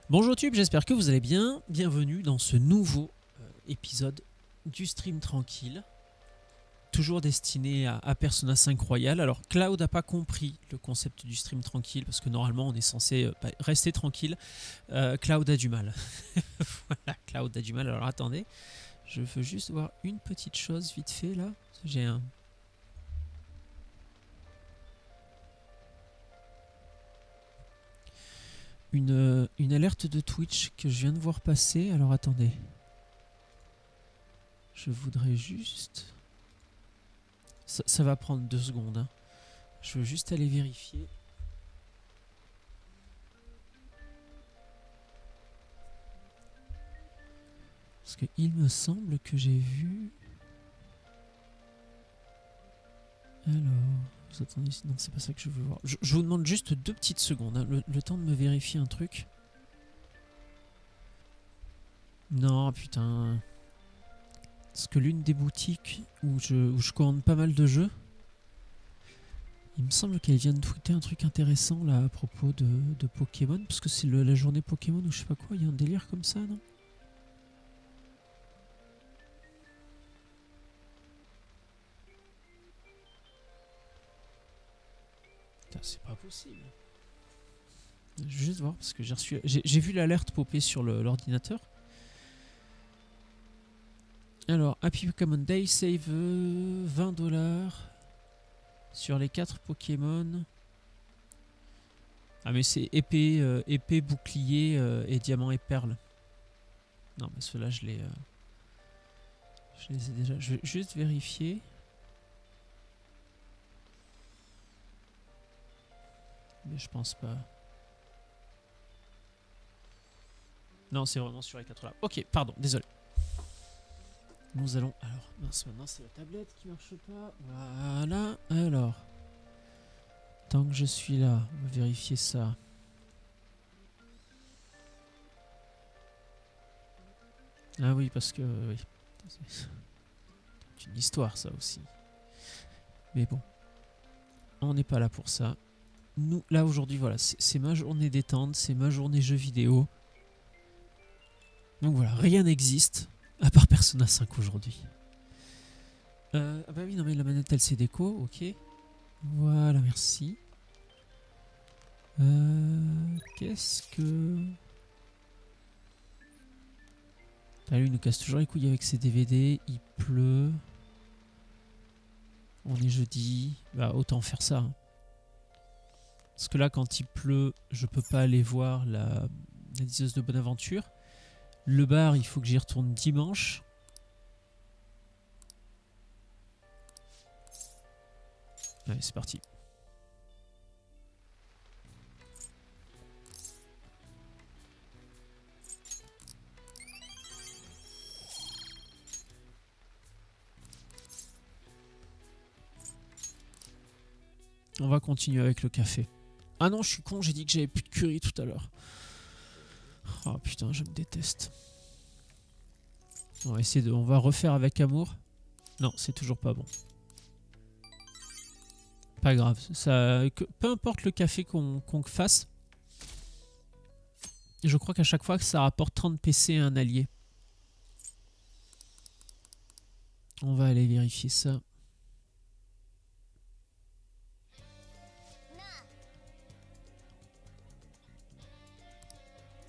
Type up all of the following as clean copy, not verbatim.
Bonjour Tube, j'espère que vous allez bien. Bienvenue dans ce nouveau épisode du stream tranquille. Toujours destiné à Persona 5 Royal. Alors Cloud n'a pas compris le concept du stream tranquille parce que normalement on est censé rester tranquille. Cloud a du mal. Voilà, Cloud a du mal. Alors attendez, je veux juste voir une petite chose vite fait là. J'ai une alerte de Twitch que je viens de voir passer. Alors attendez. Je voudrais juste... Ça va prendre 2 secondes. Hein. Je veux juste aller vérifier. Parce qu'il me semble que j'ai vu... Alors... Vous attendez... Non, c'est pas ça que je veux voir. Je vous demande juste 2 petites secondes. Hein, le temps de me vérifier un truc. Non, putain... Parce que l'une des boutiques où je commande pas mal de jeux, il me semble qu'elle vient de tweeter un truc intéressant là à propos de Pokémon, parce que c'est la journée Pokémon ou je sais pas quoi, il y a un délire comme ça, non? Putain, c'est pas possible. Je vais juste voir, parce que j'ai vu l'alerte popper sur l'ordinateur. Alors, Happy Pokémon Day, save $20 sur les 4 Pokémon. Ah mais c'est épée, bouclier et diamant et perle. Non mais ceux-là je les ai déjà. Je vais juste vérifier. Mais je pense pas. Non, c'est vraiment sur les 4 là. Ok, pardon, désolé. Nous allons... Alors, mince, maintenant c'est la tablette qui marche pas. Voilà, alors. Tant que je suis là, on va vérifier ça. Ah oui, parce que... oui. C'est une histoire ça aussi. Mais bon. On n'est pas là pour ça. Nous, là aujourd'hui, voilà, c'est ma journée détente, c'est ma journée jeu vidéo. Donc voilà, rien n'existe. À part Persona 5 aujourd'hui. Ah bah oui, non mais la manette elle c'est déco, ok. Voilà, merci. Qu'est-ce que... Ah lui il nous casse toujours les couilles avec ses DVD, il pleut. On est jeudi, bah autant faire ça. Hein. Parce que là quand il pleut, je peux pas aller voir la diseuse de Bonaventure. Le bar, il faut que j'y retourne dimanche. Allez, c'est parti. On va continuer avec le café. Ah non, je suis con, j'ai dit que j'avais plus de curry tout à l'heure. Oh putain, je me déteste. On va essayer on va refaire avec amour. Non, c'est toujours pas bon. Pas grave. Peu importe le café qu'on fasse. Je crois qu'à chaque fois que ça rapporte 30 PC à un allié. On va aller vérifier ça.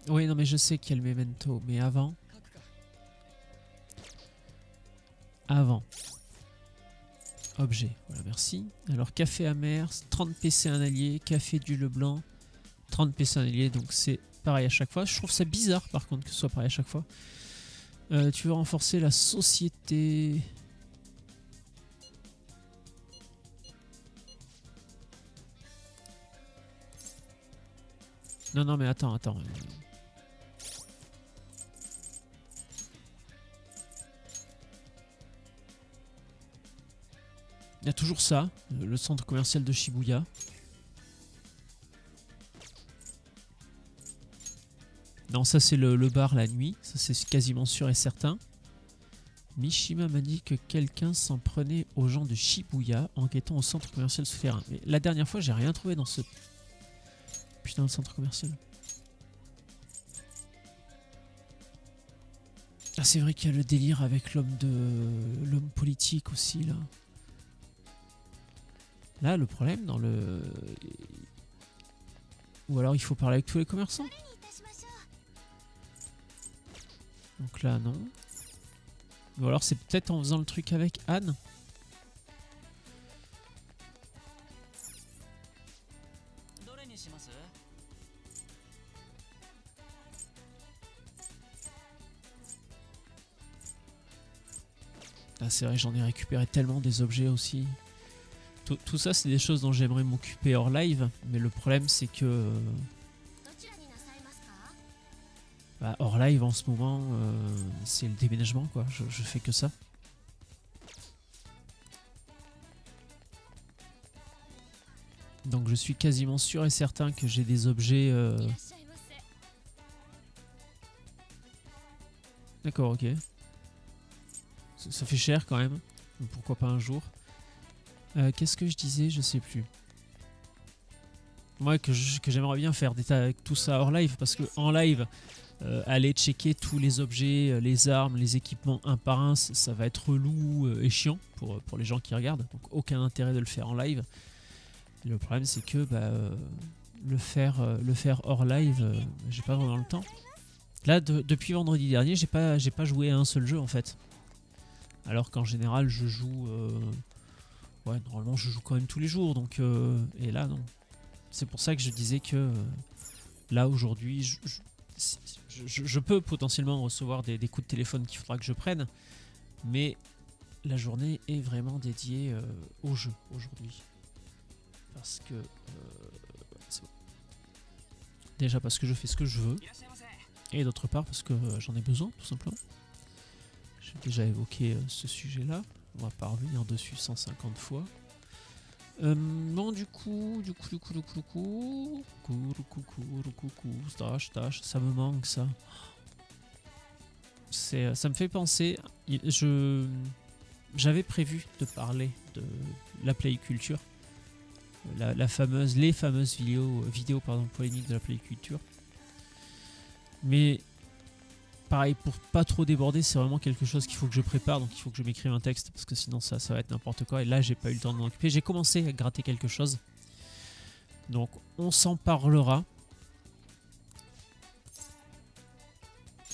Oui, non mais je sais qu'il y a le memento. Mais avant... Objet, voilà, merci. Alors, café amer, 30 PC un allié, café du Leblanc, 30 PC un allié, donc c'est pareil à chaque fois. Je trouve ça bizarre, par contre, que ce soit pareil à chaque fois. Tu veux renforcer la société... Non, non, mais attends. Il y a toujours ça, le centre commercial de Shibuya. Non, ça c'est le bar la nuit, ça c'est quasiment sûr et certain. Mishima m'a dit que quelqu'un s'en prenait aux gens de Shibuya en quêtant au centre commercial souterrain. Mais la dernière fois, j'ai rien trouvé dans ce putain de centre commercial. c'est vrai qu'il y a le délire avec l'homme politique aussi là. Là, le problème dans le... Ou alors il faut parler avec tous les commerçants. Donc là, non. Ou alors c'est peut-être en faisant le truc avec Anne. Ah, c'est vrai, j'en ai récupéré tellement des objets aussi. Tout ça, c'est des choses dont j'aimerais m'occuper hors live. Mais le problème, c'est que... bah, hors live, en ce moment, c'est le déménagement, quoi. Je fais que ça. Donc je suis quasiment sûr et certain que j'ai des objets... D'accord, ok. Ça fait cher quand même. Pourquoi pas un jour. Qu'est-ce que je disais? Je sais plus. Moi, que j'aimerais bien faire avec tout ça hors live. Parce que en live, aller checker tous les objets, les armes, les équipements un par un, ça va être relou et chiant pour les gens qui regardent. Donc aucun intérêt de le faire en live. Et le problème, c'est que bah, le faire hors live, j'ai pas vraiment le temps. Là, depuis vendredi dernier, j'ai pas joué à un seul jeu en fait. Alors qu'en général, je joue... ouais, normalement, je joue quand même tous les jours. Donc, et là, non. C'est pour ça que je disais que là, aujourd'hui, je peux potentiellement recevoir des coups de téléphone qu'il faudra que je prenne. Mais la journée est vraiment dédiée au jeu aujourd'hui. Parce que... c'est bon. Déjà parce que je fais ce que je veux. Et d'autre part parce que j'en ai besoin, tout simplement. J'ai déjà évoqué ce sujet-là. On va pas revenir dessus 150 fois. Bon, du coup, ça me manque ça. Ça me fait penser. J'avais prévu de parler de la playculture, les fameuses vidéos polémiques de la playculture. Mais pareil, pour pas trop déborder, c'est vraiment quelque chose qu'il faut que je prépare, donc il faut que je m'écrive un texte parce que sinon ça va être n'importe quoi. Et là, j'ai pas eu le temps de m'en occuper. J'ai commencé à gratter quelque chose, donc on s'en parlera.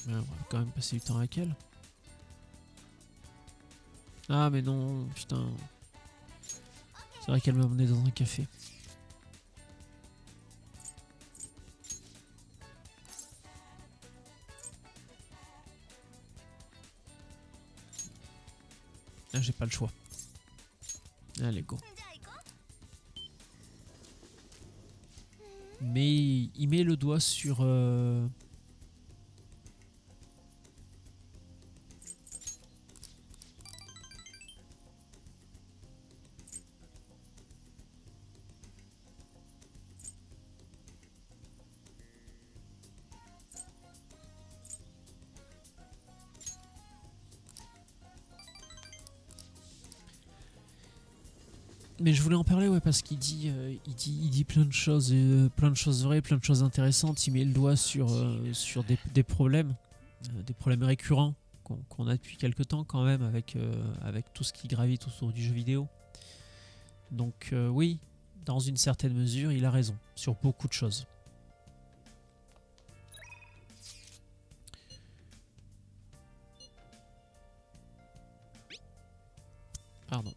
Mais on va quand même passer du temps avec elle. Ah, mais non, putain. C'est vrai qu'elle m'a emmené dans un café. Ah, j'ai pas le choix. Allez, go. Mais il met le doigt sur... Mais je voulais en parler, ouais, parce qu'il dit, il dit plein de choses vraies, plein de choses intéressantes. Il met le doigt sur des problèmes récurrents qu'on a depuis quelques temps quand même avec tout ce qui gravite autour du jeu vidéo. Donc oui, dans une certaine mesure, il a raison sur beaucoup de choses. Pardon.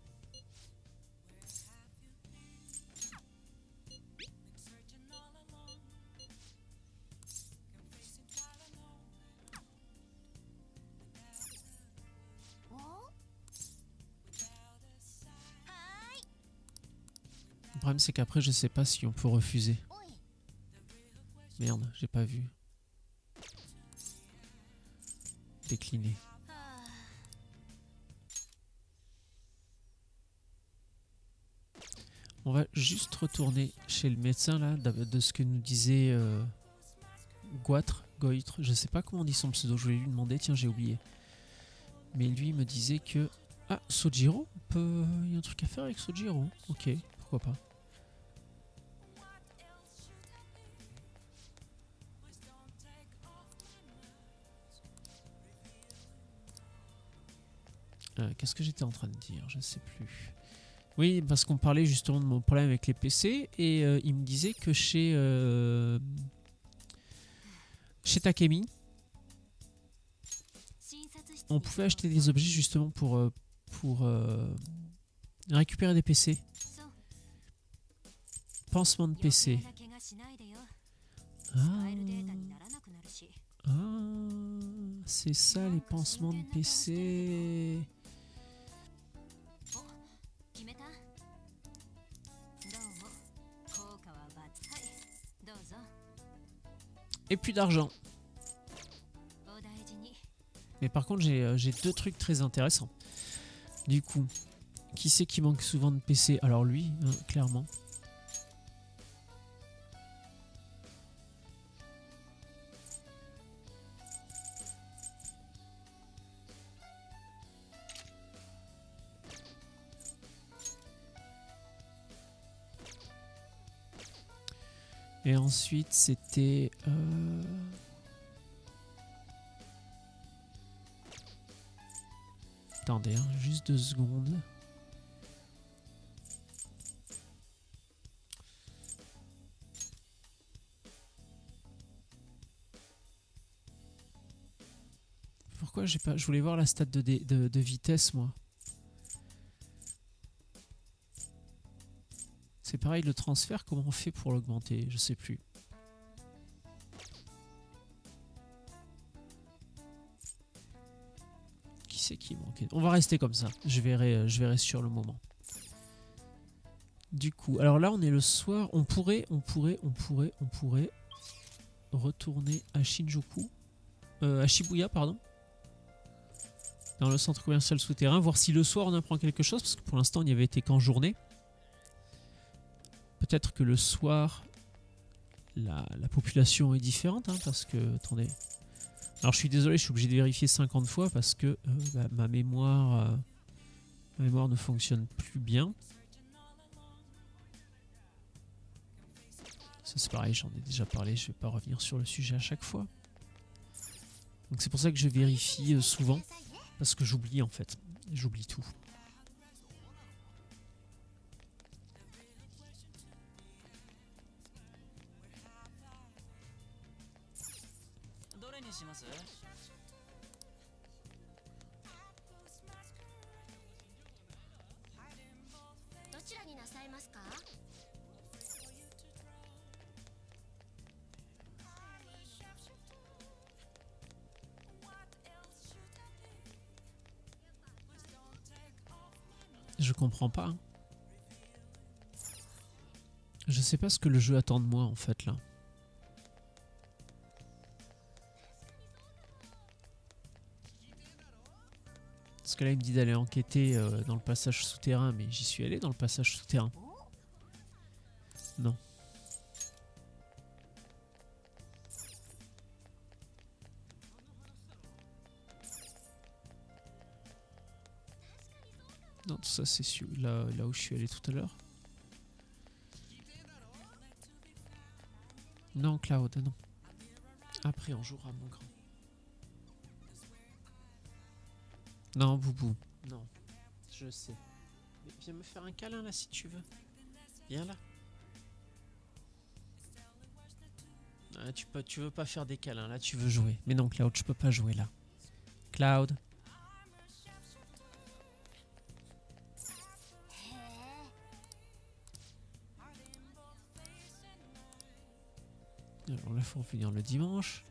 Le problème c'est qu'après je sais pas si on peut refuser. Merde, j'ai pas vu. Décliner. On va juste retourner chez le médecin là, de ce que nous disait Goitre, je sais pas comment on dit son pseudo, je vais lui demander, tiens j'ai oublié. Mais lui me disait que... Ah, Sojiro, il y a un truc à faire avec Sojiro, ok, pourquoi pas. Qu'est-ce que j'étais en train de dire? Je ne sais plus. Oui, parce qu'on parlait justement de mon problème avec les PC et il me disait que chez Takemi, on pouvait acheter des objets justement pour récupérer des PC. Pansement de PC. Ah, c'est ça les pansements de PC. Et plus d'argent. Mais par contre, j'ai deux trucs très intéressants. Du coup, qui c'est qui manque souvent de PC? Alors lui, hein, clairement. Et ensuite, c'était... Attendez, hein, juste 2 secondes. Pourquoi j'ai pas... Je voulais voir la stat de vitesse, moi. C'est pareil, le transfert, comment on fait pour l'augmenter? Je sais plus. Qui c'est qui manquait? On va rester comme ça. Je verrai sur le moment. Du coup, alors là, on est le soir. On pourrait retourner à Shinjuku. À Shibuya, pardon. Dans le centre commercial souterrain. Voir si le soir, on apprend quelque chose. Parce que pour l'instant, on n'y avait été qu'en journée. Peut-être que le soir, la population est différente, hein, parce que, attendez. Alors je suis désolé, je suis obligé de vérifier 50 fois parce que ma mémoire ne fonctionne plus bien. Ça c'est pareil, j'en ai déjà parlé, je ne vais pas revenir sur le sujet à chaque fois. Donc c'est pour ça que je vérifie souvent, parce que j'oublie en fait, j'oublie tout. Je comprends pas. Hein. Je sais pas ce que le jeu attend de moi en fait là. Parce que là il me dit d'aller enquêter dans le passage souterrain, mais j'y suis allé dans le passage souterrain. Non. Non, tout ça c'est là où je suis allé tout à l'heure. Non, Cloud, non. Après, on jouera, mon grand. Non, Boubou. Non, je sais. Mais viens me faire un câlin là si tu veux. Viens là. Ah, tu veux pas faire des câlins, là tu veux jouer. Mais non, Cloud, je peux pas jouer là. Cloud. Alors là, il faut finir le dimanche.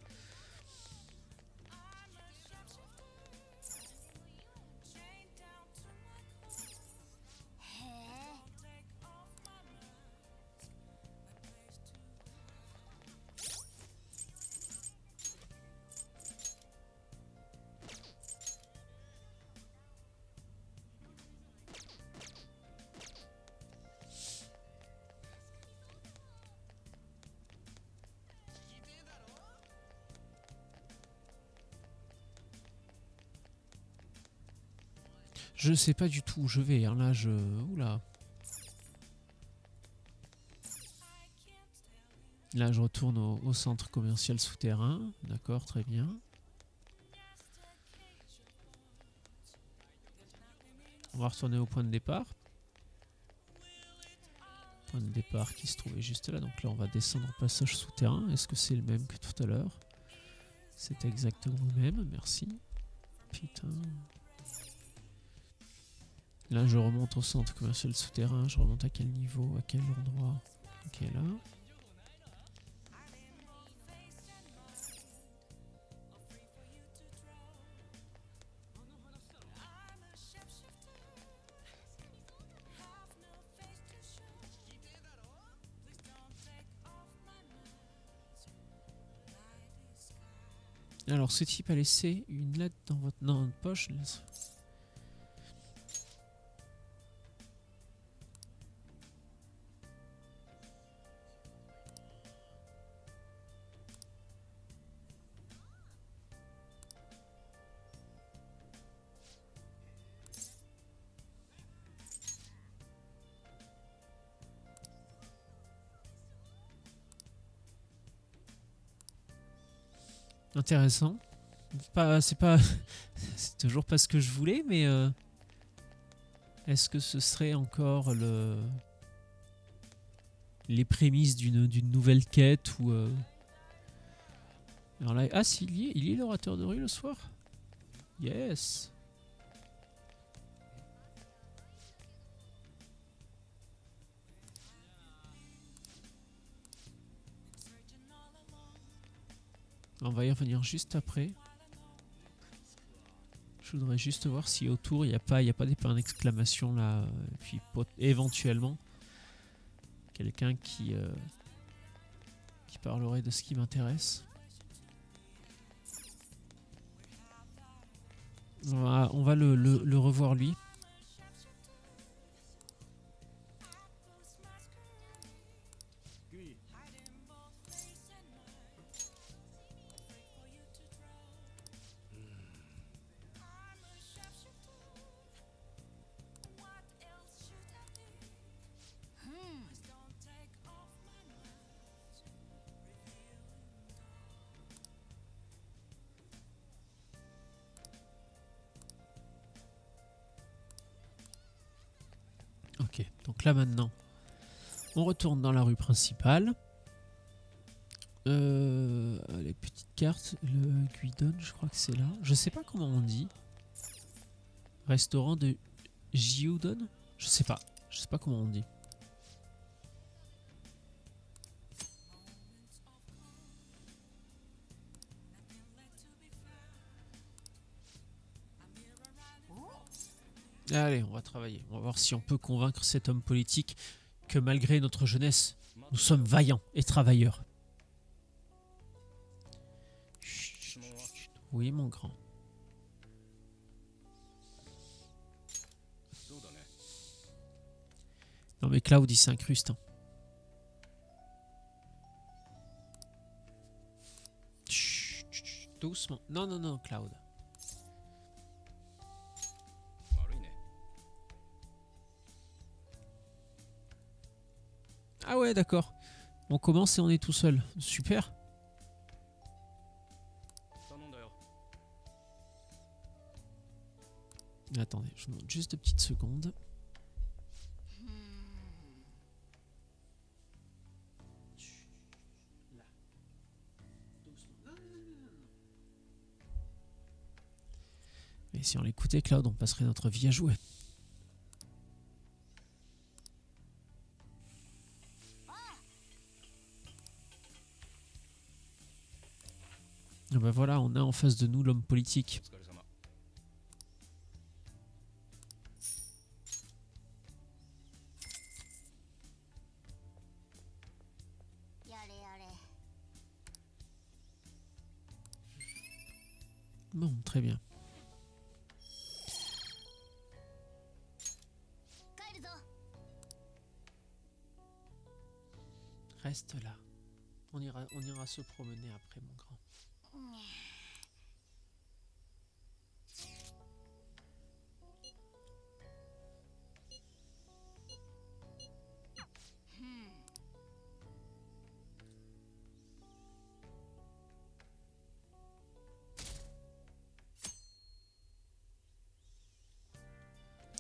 Je sais pas du tout où je vais, hein. Là je... Oula. Là je retourne au centre commercial souterrain. D'accord, très bien. On va retourner au point de départ. Point de départ qui se trouvait juste là. Donc là, on va descendre au passage souterrain. Est-ce que c'est le même que tout à l'heure? C'est exactement le même, merci. Putain. Là, je remonte au centre commercial souterrain. Je remonte à quel niveau? À quel endroit? Ok, là. Alors, ce type a laissé une lettre dans votre poche. Intéressant. C'est pas, c'est toujours pas ce que je voulais, mais est-ce que ce serait encore les prémices d'une nouvelle quête ou alors là, ah si, il y est l'orateur de rue le soir. Yes. On va y revenir juste après. Je voudrais juste voir si autour il n'y a pas des points d'exclamation là. Et puis éventuellement quelqu'un qui parlerait de ce qui m'intéresse. On va le revoir lui. Ok, donc là maintenant, on retourne dans la rue principale. Les petites cartes, le Guidon, je crois que c'est là. Je sais pas comment on dit. Restaurant de Gyudon? Je sais pas comment on dit. Allez, on va travailler. On va voir si on peut convaincre cet homme politique que malgré notre jeunesse, nous sommes vaillants et travailleurs. Chut. Oui, mon grand. Non mais Cloud, il s'incruste. Hein. Chut, chut, doucement. Non, non, non, Cloud. Ah ouais, d'accord. On commence et on est tout seul. Super. Attendez, je vous demande juste 2 petites secondes. Et si on l'écoutait, Cloud, on passerait notre vie à jouer. Et ben voilà, on a en face de nous l'homme politique. Bon, très bien. Reste là. On ira se promener après, mon grand.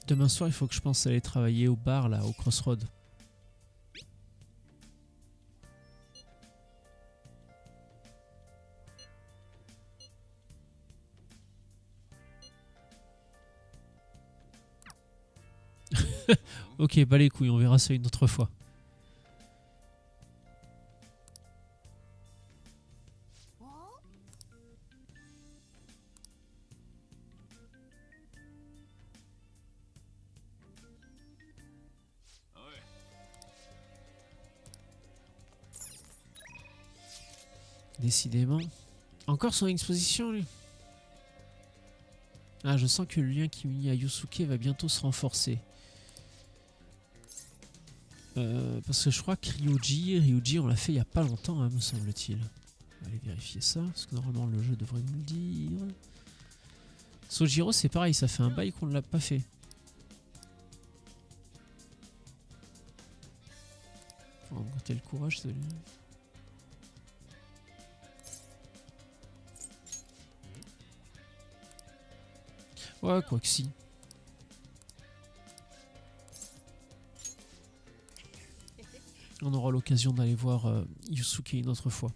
Demain soir, il faut que je pense aller travailler au bar, là, au Crossroad. Ok, bah les couilles, on verra ça une autre fois. Décidément. Encore son exposition, lui. Ah, je sens que le lien qui unit à Yusuke va bientôt se renforcer. Parce que je crois que Ryuji, on l'a fait il y a pas longtemps, hein, me semble-t-il. On va aller vérifier ça, parce que normalement le jeu devrait nous le dire. Sojiro, c'est pareil, ça fait un bail qu'on ne l'a pas fait. Faut augmenter le courage, celui-là. Ouais, quoi que si. On aura l'occasion d'aller voir Yusuke une autre fois.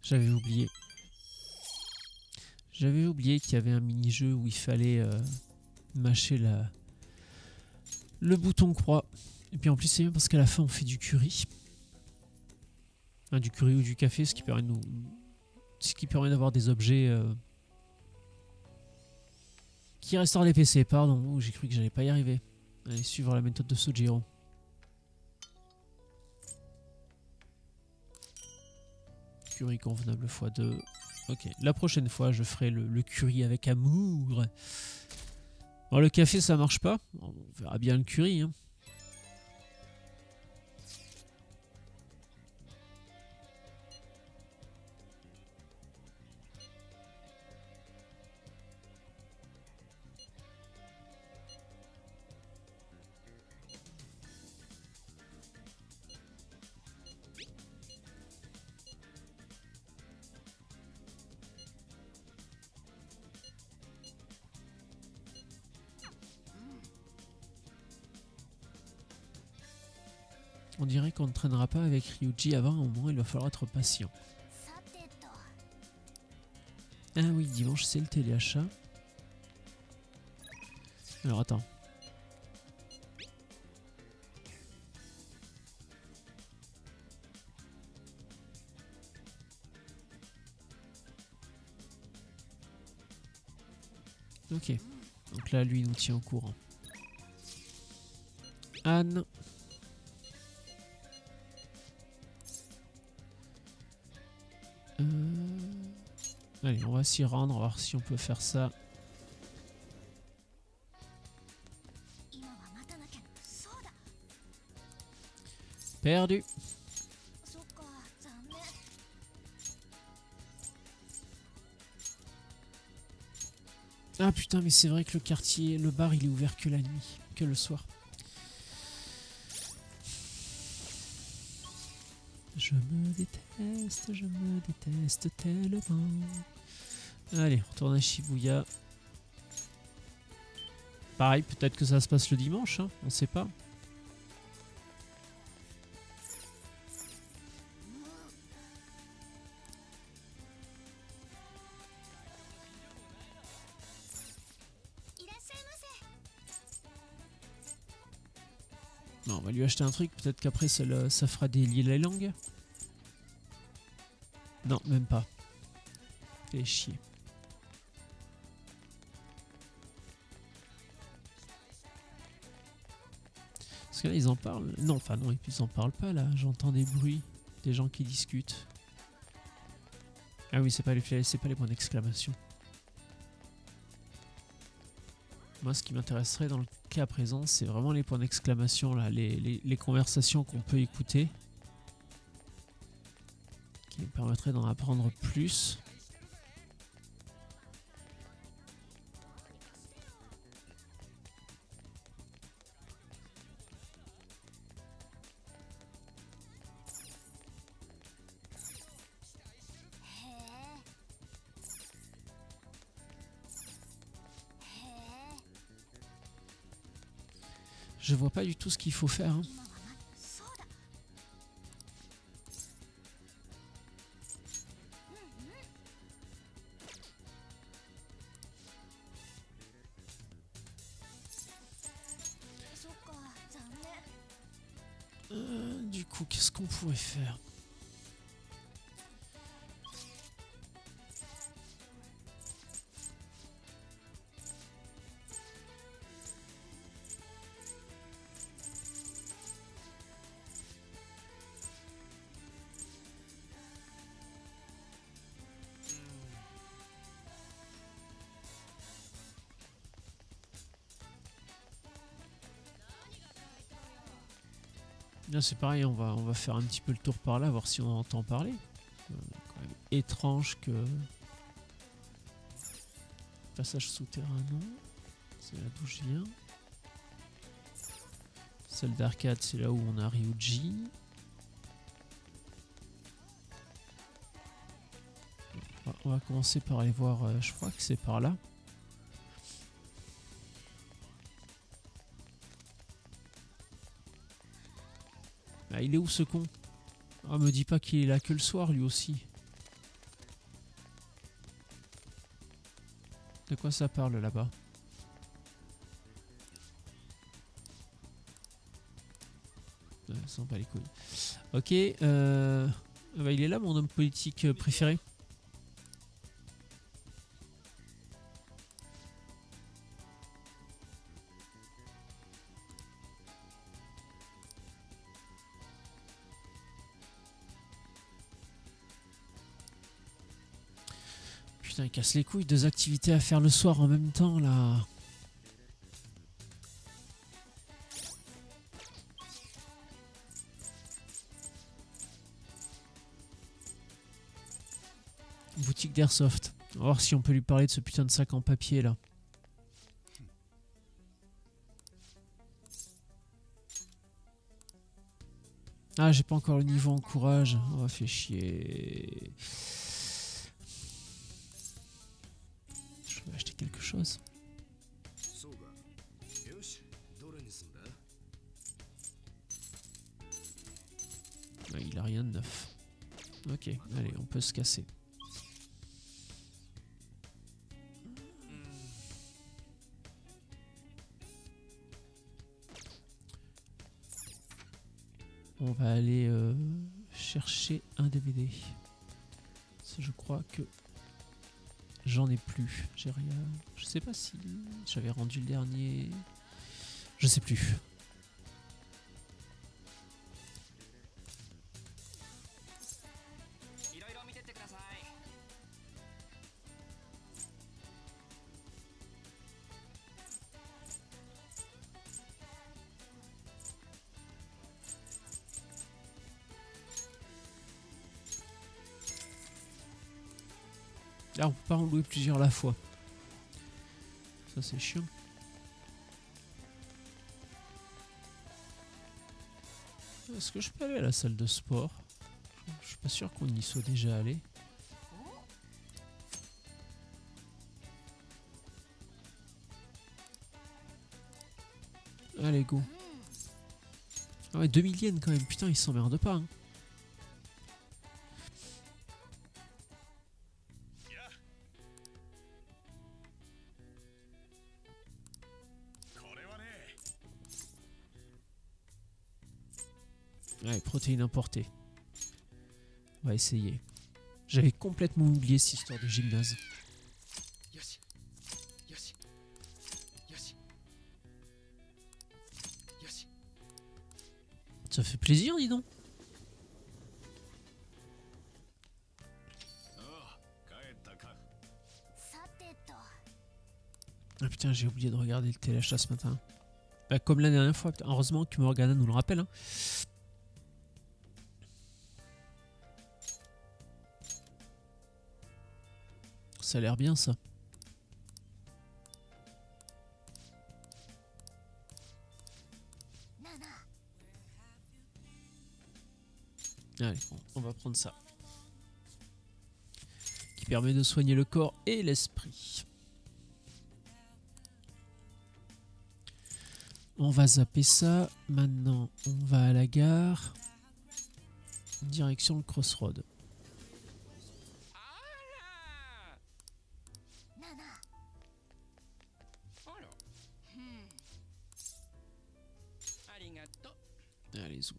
J'avais oublié. J'avais oublié qu'il y avait un mini-jeu où il fallait mâcher le bouton croix. Et puis en plus c'est bien parce qu'à la fin on fait du curry. Enfin, du curry ou du café, ce qui permet d'avoir des objets qui restaurent les PC. Pardon, oh, j'ai cru que j'allais pas y arriver. Allez, suivre la méthode de Sojiro. Curry convenable x2. Ok, la prochaine fois je ferai le curry avec amour. Alors le café ça marche pas. On verra bien le curry. Hein. On dirait qu'on ne traînera pas avec Ryuji avant, au moins il va falloir être patient. Ah oui, dimanche c'est le téléachat. Alors attends. Ok, donc là lui il nous tient au courant. Anne. Allez, on va s'y rendre, on va voir si on peut faire ça. Perdu. Ah putain, mais c'est vrai que le quartier, le bar, il est ouvert que la nuit, que le soir. Je me déteste tellement. Allez, on retourne à Shibuya. Pareil, peut-être que ça se passe le dimanche, hein, on sait pas. Non, on va lui acheter un truc, peut-être qu'après ça fera délier la langue. Non, même pas. Fait chier. Parce que là, ils en parlent. Non, enfin non, ils en parlent pas là. J'entends des bruits, des gens qui discutent. Ah oui, c'est pas les points d'exclamation. Moi, ce qui m'intéresserait dans le cas présent, c'est vraiment les points d'exclamation là, les conversations qu'on peut écouter, qui nous permettraient d'en apprendre plus. Je vois pas du tout ce qu'il faut faire. Hein. Du coup, qu'est-ce qu'on pourrait faire? Là c'est pareil, on va faire un petit peu le tour par là, voir si on entend parler. Quand même étrange que... Passage souterrain, non. C'est là d'où je viens. Salle d'arcade, c'est là où on a Ryuji. On va commencer par aller voir, je crois que c'est par là. Ah, il est où ce con? Ah, me dis pas qu'il est là que le soir lui aussi. De quoi ça parle là-bas? Ça s'en bat les couilles. Ok, bah, il est là mon homme politique préféré. Putain, il casse les couilles, 2 activités à faire le soir en même temps là. Boutique d'Airsoft. On va voir si on peut lui parler de ce putain de sac en papier là. Ah, j'ai pas encore le niveau en courage. Oh, fait chier. Je vais acheter quelque chose. Ouais, il a rien de neuf. Ok, allez, on peut se casser. On va aller chercher un DVD. Je crois que j'en ai plus. J'ai rien. Je sais pas si j'avais rendu le dernier. Je sais plus. Là, on peut pas en louer plusieurs à la fois. Ça, c'est chiant. Est-ce que je peux aller à la salle de sport? Je suis pas sûr qu'on y soit déjà allé. Allez, go. Ah ouais, 2000 yens quand même. Putain, ils s'emmerdent pas. Hein. Ouais, protéines importées. On va essayer. J'avais complètement oublié cette histoire de gymnase. Ça fait plaisir, dis donc. Ah putain, j'ai oublié de regarder le téléachat ce matin. Bah, comme la dernière fois, heureusement que Morgana nous le rappelle. Hein. Ça a l'air bien ça. Allez, on va prendre ça. Qui permet de soigner le corps et l'esprit. On va zapper ça. Maintenant, on va à la gare. Direction le Crossroad. Allez, zou.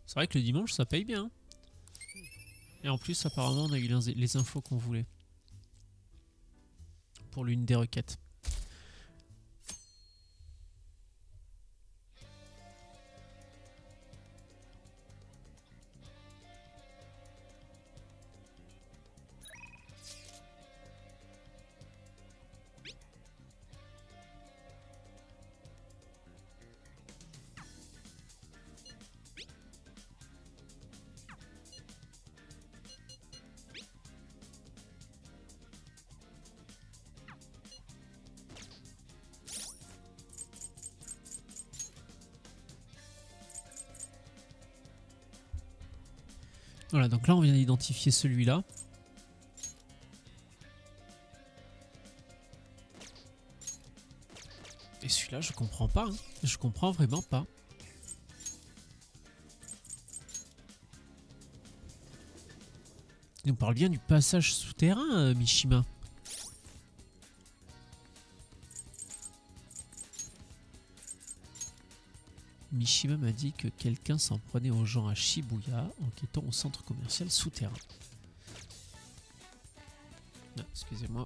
C'est vrai que le dimanche ça paye bien. Et en plus apparemment on a eu les infos qu'on voulait. Pour l'une des requêtes. Voilà, donc là on vient d'identifier celui-là. Et celui-là je comprends pas, hein. Je comprends vraiment pas. Il nous parle bien du passage souterrain, Mishima. Mishima m'a dit que quelqu'un s'en prenait aux gens à Shibuya en quittant au centre commercial souterrain. Ah, excusez-moi.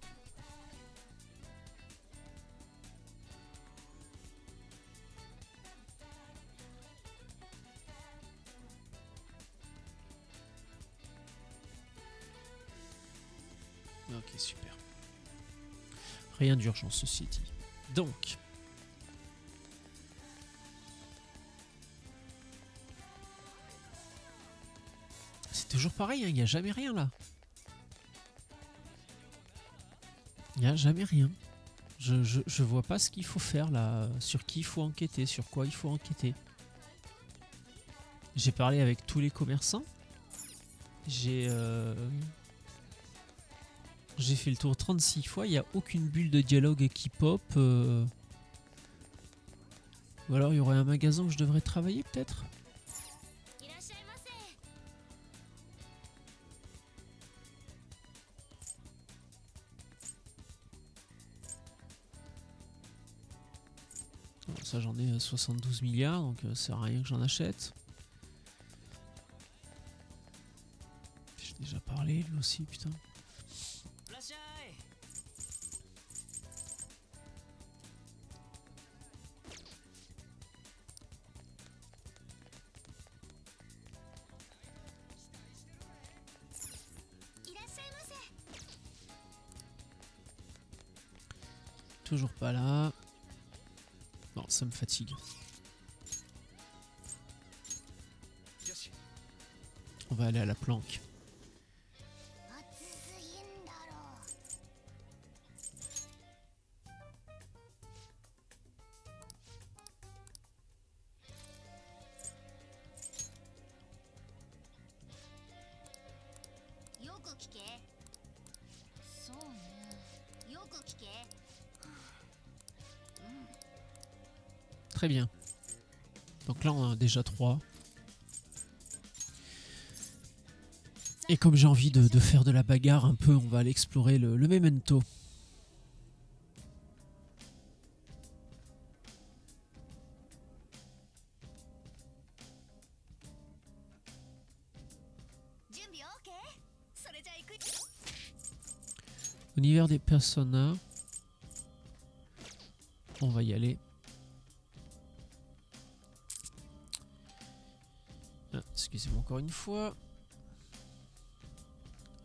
Ok, super. Rien d'urgent, ceci dit. Donc... c'est toujours pareil, hein, il n'y a jamais rien là. Il n'y a jamais rien. Je vois pas ce qu'il faut faire là, sur qui il faut enquêter, sur quoi il faut enquêter. J'ai parlé avec tous les commerçants. J'ai fait le tour 36 fois, il n'y a aucune bulle de dialogue qui pop. Ou alors il y aurait un magasin où je devrais travailler peut-être. Ça j'en ai 72 milliards, donc ça sert à rien que j'en achète. J'ai déjà parlé lui aussi, putain. Toujours pas là. Non, ça me fatigue. On va aller à la planque. Très bien. Donc là, on en a déjà 3. Et comme j'ai envie de faire de la bagarre un peu, on va aller explorer le memento. Univers des personnages. On va y aller. Ah, excusez-moi encore une fois.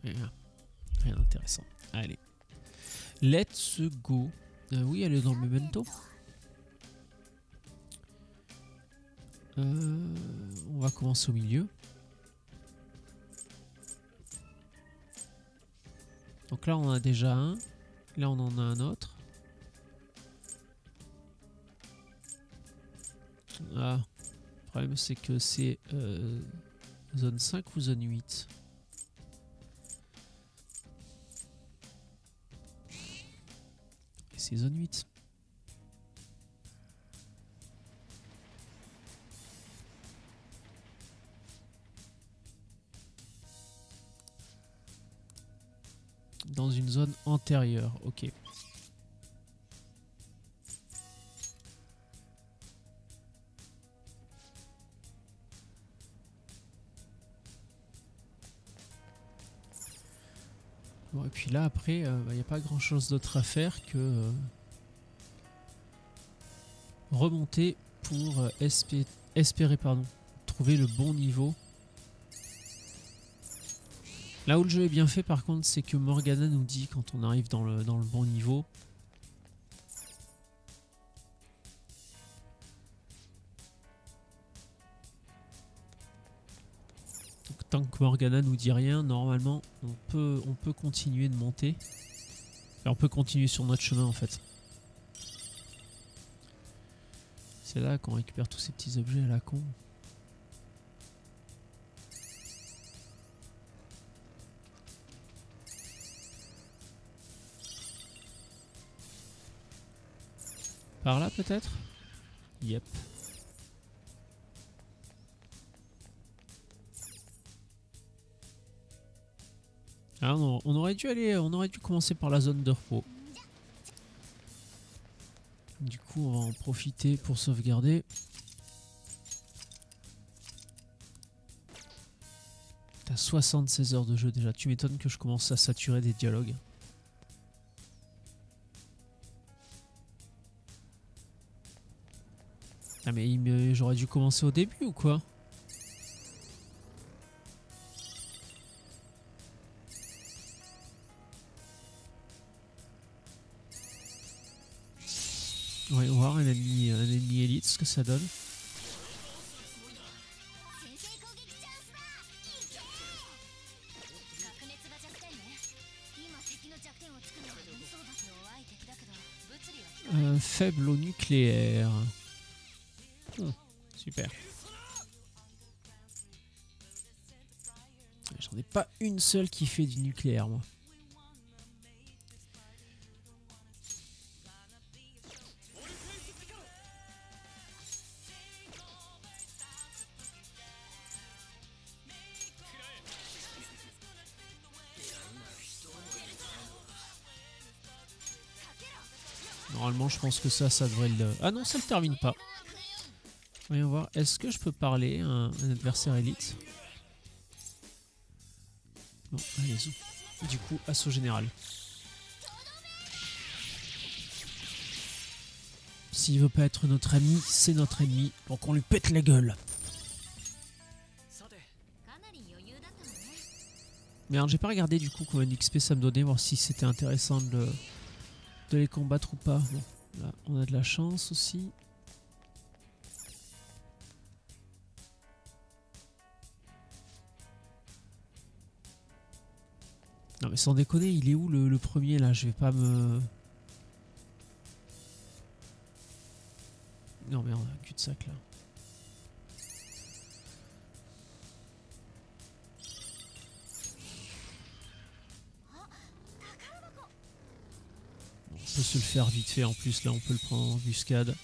Rien d'intéressant. Allez. Let's go. Oui, elle est dans le memento. On va commencer au milieu. Donc là, on en a déjà un. Là, on en a un autre. Ah, le problème, c'est que c'est zone 5 ou zone 8. C'est zone 8. Dans une zone antérieure, ok. Bon, et puis là, après, il n'y a pas grand chose d'autre à faire que remonter pour espérer trouver le bon niveau. Là où le jeu est bien fait, par contre, c'est que Morgana nous dit quand on arrive dans le bon niveau. Donc, tant que Morgana nous dit rien, normalement, on peut continuer de monter. Et on peut continuer sur notre chemin, en fait. C'est là qu'on récupère tous ces petits objets à la con. Par là peut-être? Yep. Ah non, on aurait dû commencer par la zone de repos. Du coup, on va en profiter pour sauvegarder. T'as 76 heures de jeu déjà. Tu m'étonnes que je commence à saturer des dialogues. Ah mais j'aurais dû commencer au début ou quoi? Ouais, on va voir un ennemi élite, ce que ça donne. Faible au nucléaire. Super. J'en ai pas une seule qui fait du nucléaire, moi. Normalement, je pense que ça devrait le... Ah non, ça ne termine pas. Voyons voir. Est-ce que je peux parler à un adversaire élite? Non, allez-y. Du coup, assaut général. S'il veut pas être notre ami, c'est notre ennemi. Donc on lui pète la gueule. Merde, j'ai pas regardé du coup combien d'XP ça me donnait, voir si c'était intéressant de les combattre ou pas. Bon, là, on a de la chance aussi. Non mais sans déconner, il est où le premier là? Je vais pas me... Non merde, cul-de-sac là. Bon, on peut se le faire vite fait en plus, là on peut le prendre en embuscade.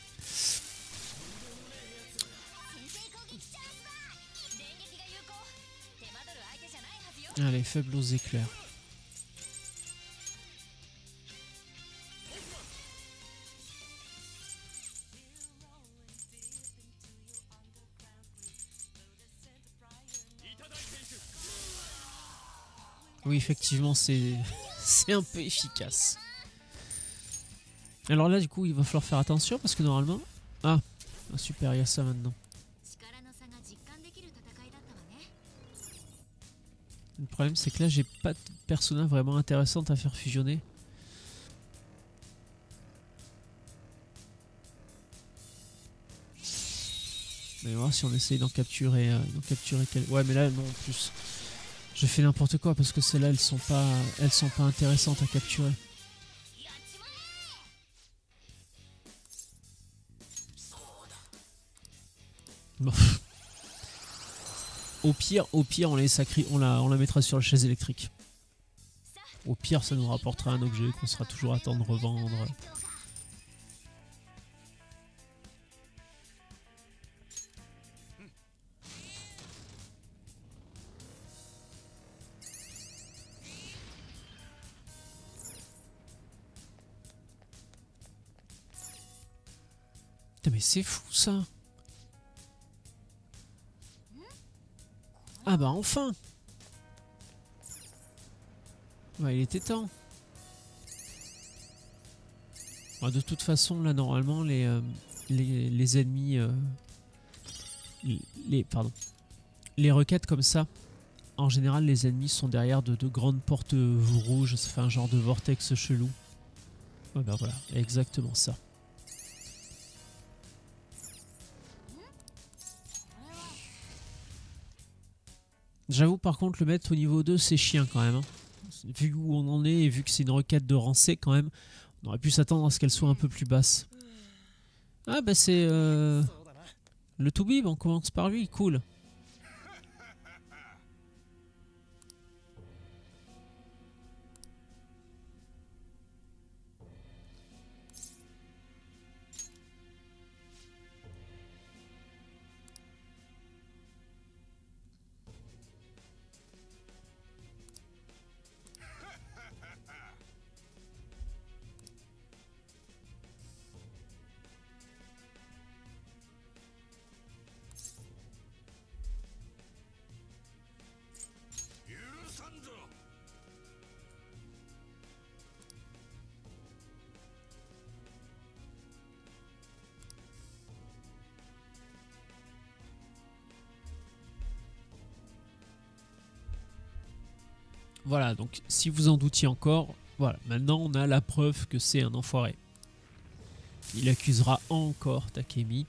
Allez, faible aux éclairs. Oui, effectivement, c'est un peu efficace. Alors là, du coup, il va falloir faire attention parce que normalement... Ah, super, il y a ça maintenant. Le problème c'est que là j'ai pas de persona vraiment intéressante à faire fusionner. On va voir si on essaye d'en capturer, quelques... Ouais mais là non en plus. Je fais n'importe quoi parce que celles-là elles sont pas intéressantes à capturer. Bon. Au pire on on la mettra sur la chaise électrique. Au pire ça nous rapportera un objet qu'on sera toujours à temps de revendre. Putain mais c'est fou ça. Ah bah enfin. Ouais, il était temps. Bon, de toute façon là normalement les ennemis les requêtes comme ça, en général les ennemis sont derrière de grandes portes rouges, ça fait un genre de vortex chelou. Ouais bah voilà, exactement ça. J'avoue par contre le mettre au niveau 2 c'est chiant quand même. Hein. Vu où on en est et vu que c'est une requête de rang C quand même, on aurait pu s'attendre à ce qu'elle soit un peu plus basse. Ah bah c'est le Toubib, on commence par lui, cool. Voilà, donc si vous en doutiez encore, voilà, maintenant on a la preuve que c'est un enfoiré. Il accusera encore Takemi,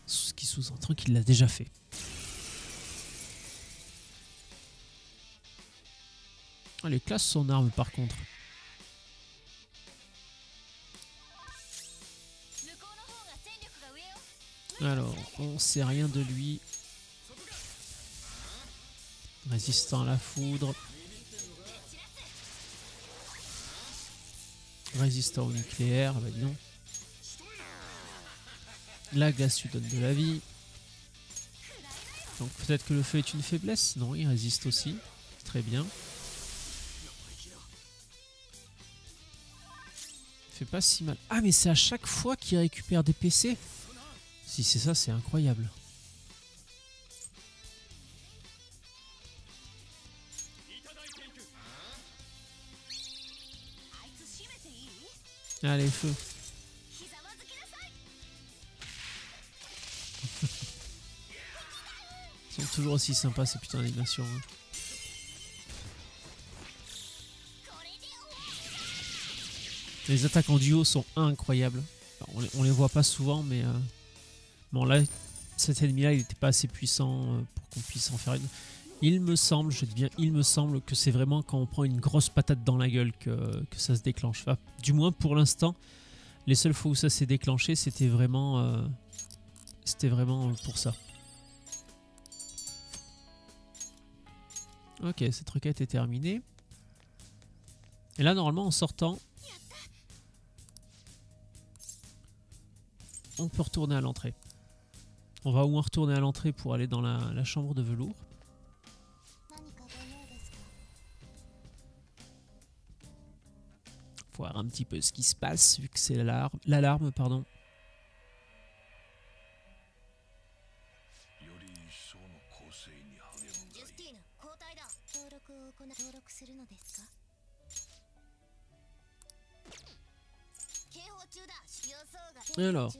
ce qui sous-entend qu'il l'a déjà fait. Elle est classe son arme par contre. Alors, on sait rien de lui. Résistant à la foudre. Résistant au nucléaire, bah dis donc. La glace lui donne de la vie. Donc peut-être que le feu est une faiblesse. Non, il résiste aussi. Très bien. Il fait pas si mal. Ah mais c'est à chaque fois qu'il récupère des PC. Si c'est ça, c'est incroyable. Allez, feu. Ils sont toujours aussi sympas ces putains d'animations. Hein. Les attaques en duo sont incroyables. Alors, on les voit pas souvent, mais bon là, cet ennemi-là, il n'était pas assez puissant pour qu'on puisse en faire une. Il me semble, je dis bien, il me semble que c'est vraiment quand on prend une grosse patate dans la gueule que ça se déclenche. Enfin, du moins pour l'instant, les seules fois où ça s'est déclenché, c'était vraiment pour ça. Ok, cette requête est terminée. Et là, normalement, en sortant, on peut retourner à l'entrée. On va au moins retourner à l'entrée pour aller dans la chambre de velours. Voir un petit peu ce qui se passe, vu que c'est l'alarme, pardon. Alors.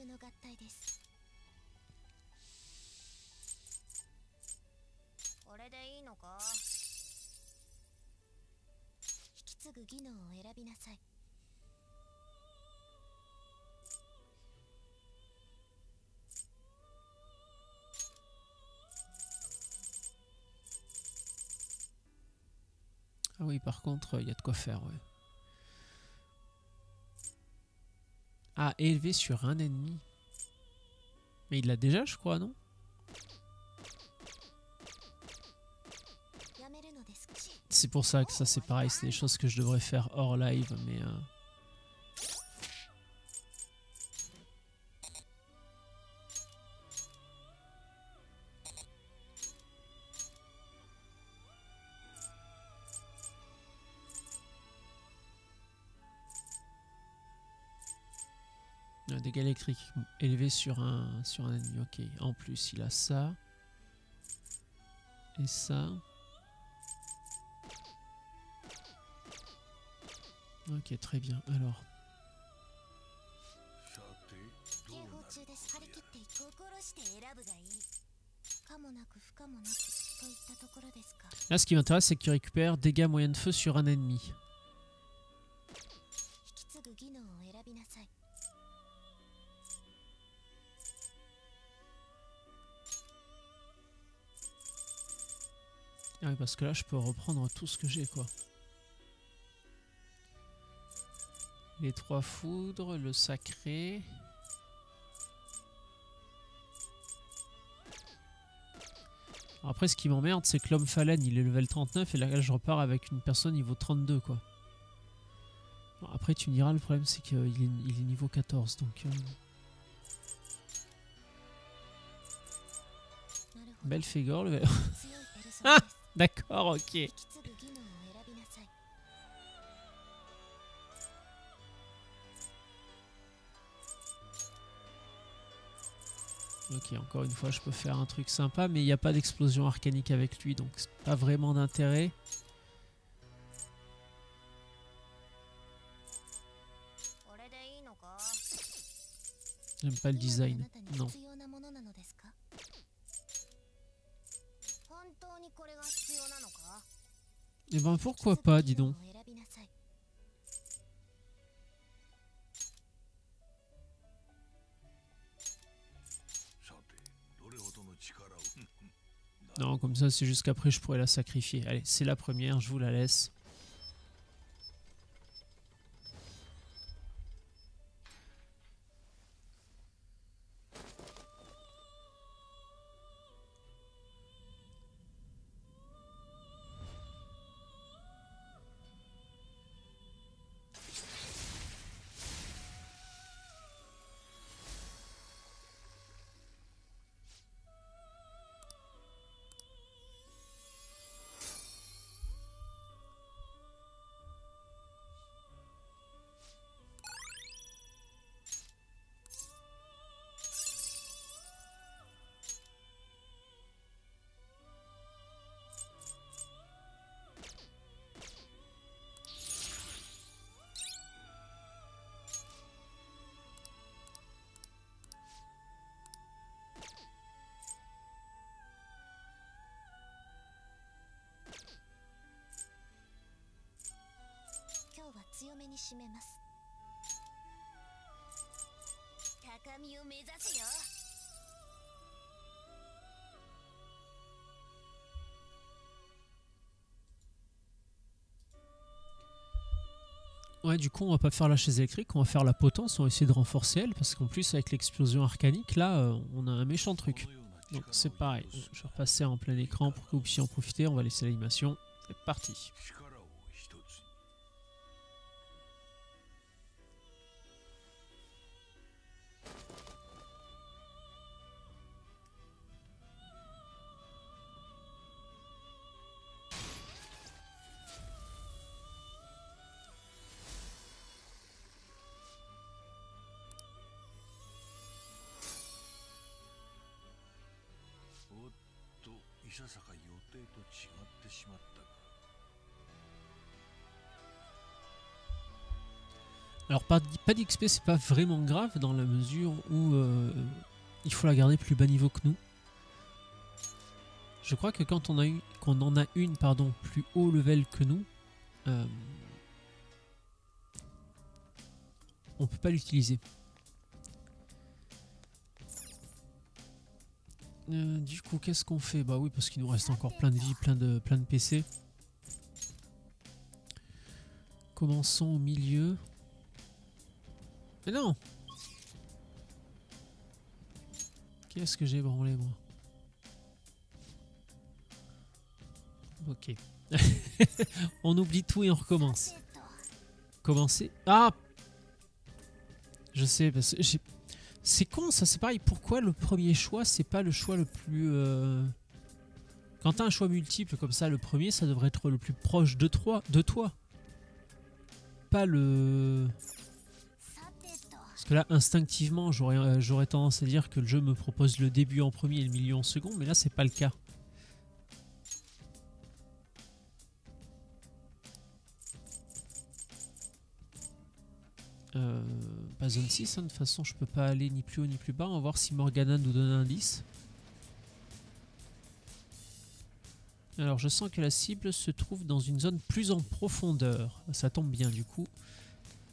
Ah oui, par contre, il y a de quoi faire, ouais. Ah, élevé sur un ennemi. Mais il l'a déjà, je crois, non? C'est pour ça que ça, c'est pareil. C'est des choses que je devrais faire hors live, mais... Un dégât électrique élevé sur un ennemi. Ok. En plus, il a ça. Et ça. Ok, très bien. Alors. Là, ce qui m'intéresse, c'est qu'il récupère dégâts moyens de feu sur un ennemi. Ah oui, parce que là, je peux reprendre tout ce que j'ai, quoi. Les 3 foudres, le sacré. Alors après, ce qui m'emmerde, c'est que l'homme phalène, il est level 39 et là, je repars avec une personne niveau 32, quoi. Bon, après, tu me diras, le problème, c'est qu'il est niveau 14, donc... Belphégor, level... Ah, d'accord, ok. Ok, encore une fois, je peux faire un truc sympa, mais il n'y a pas d'explosion arcanique avec lui, donc c'est pas vraiment d'intérêt. J'aime pas le design, non. Et ben pourquoi pas, dis donc. Non, comme ça, c'est juste qu'après, je pourrais la sacrifier. Allez, c'est la première, je vous la laisse. Ouais, du coup, on va pas faire la chaise électrique, on va faire la potence, on va essayer de renforcer elle, parce qu'en plus, avec l'explosion arcanique, là, on a un méchant truc. Donc c'est pareil, je vais repasser en plein écran pour que vous puissiez en profiter, on va laisser l'animation, c'est parti. Alors pas d'XP, c'est pas vraiment grave dans la mesure où il faut la garder plus bas niveau que nous. Je crois que quand on en a une plus haut level que nous, on peut pas l'utiliser. Du coup, qu'est-ce qu'on fait? Bah oui, parce qu'il nous reste encore plein de vie, plein de PC. Commençons au milieu. Mais non! Qu'est-ce que j'ai branlé, moi? Ok. On oublie tout et on recommence. Commencer. Ah! Je sais, parce que c'est con ça, c'est pareil. Pourquoi le premier choix, c'est pas le choix le plus... Quand t'as un choix multiple comme ça, le premier, ça devrait être le plus proche de toi. Pas le... Parce que là, instinctivement, j'aurais tendance à dire que le jeu me propose le début en premier et le milieu en second, mais là, c'est pas le cas. Pas zone 6, hein, de toute façon, je peux pas aller ni plus haut ni plus bas. On va voir si Morgana nous donne un indice. Alors, je sens que la cible se trouve dans une zone plus en profondeur. Ça tombe bien, du coup.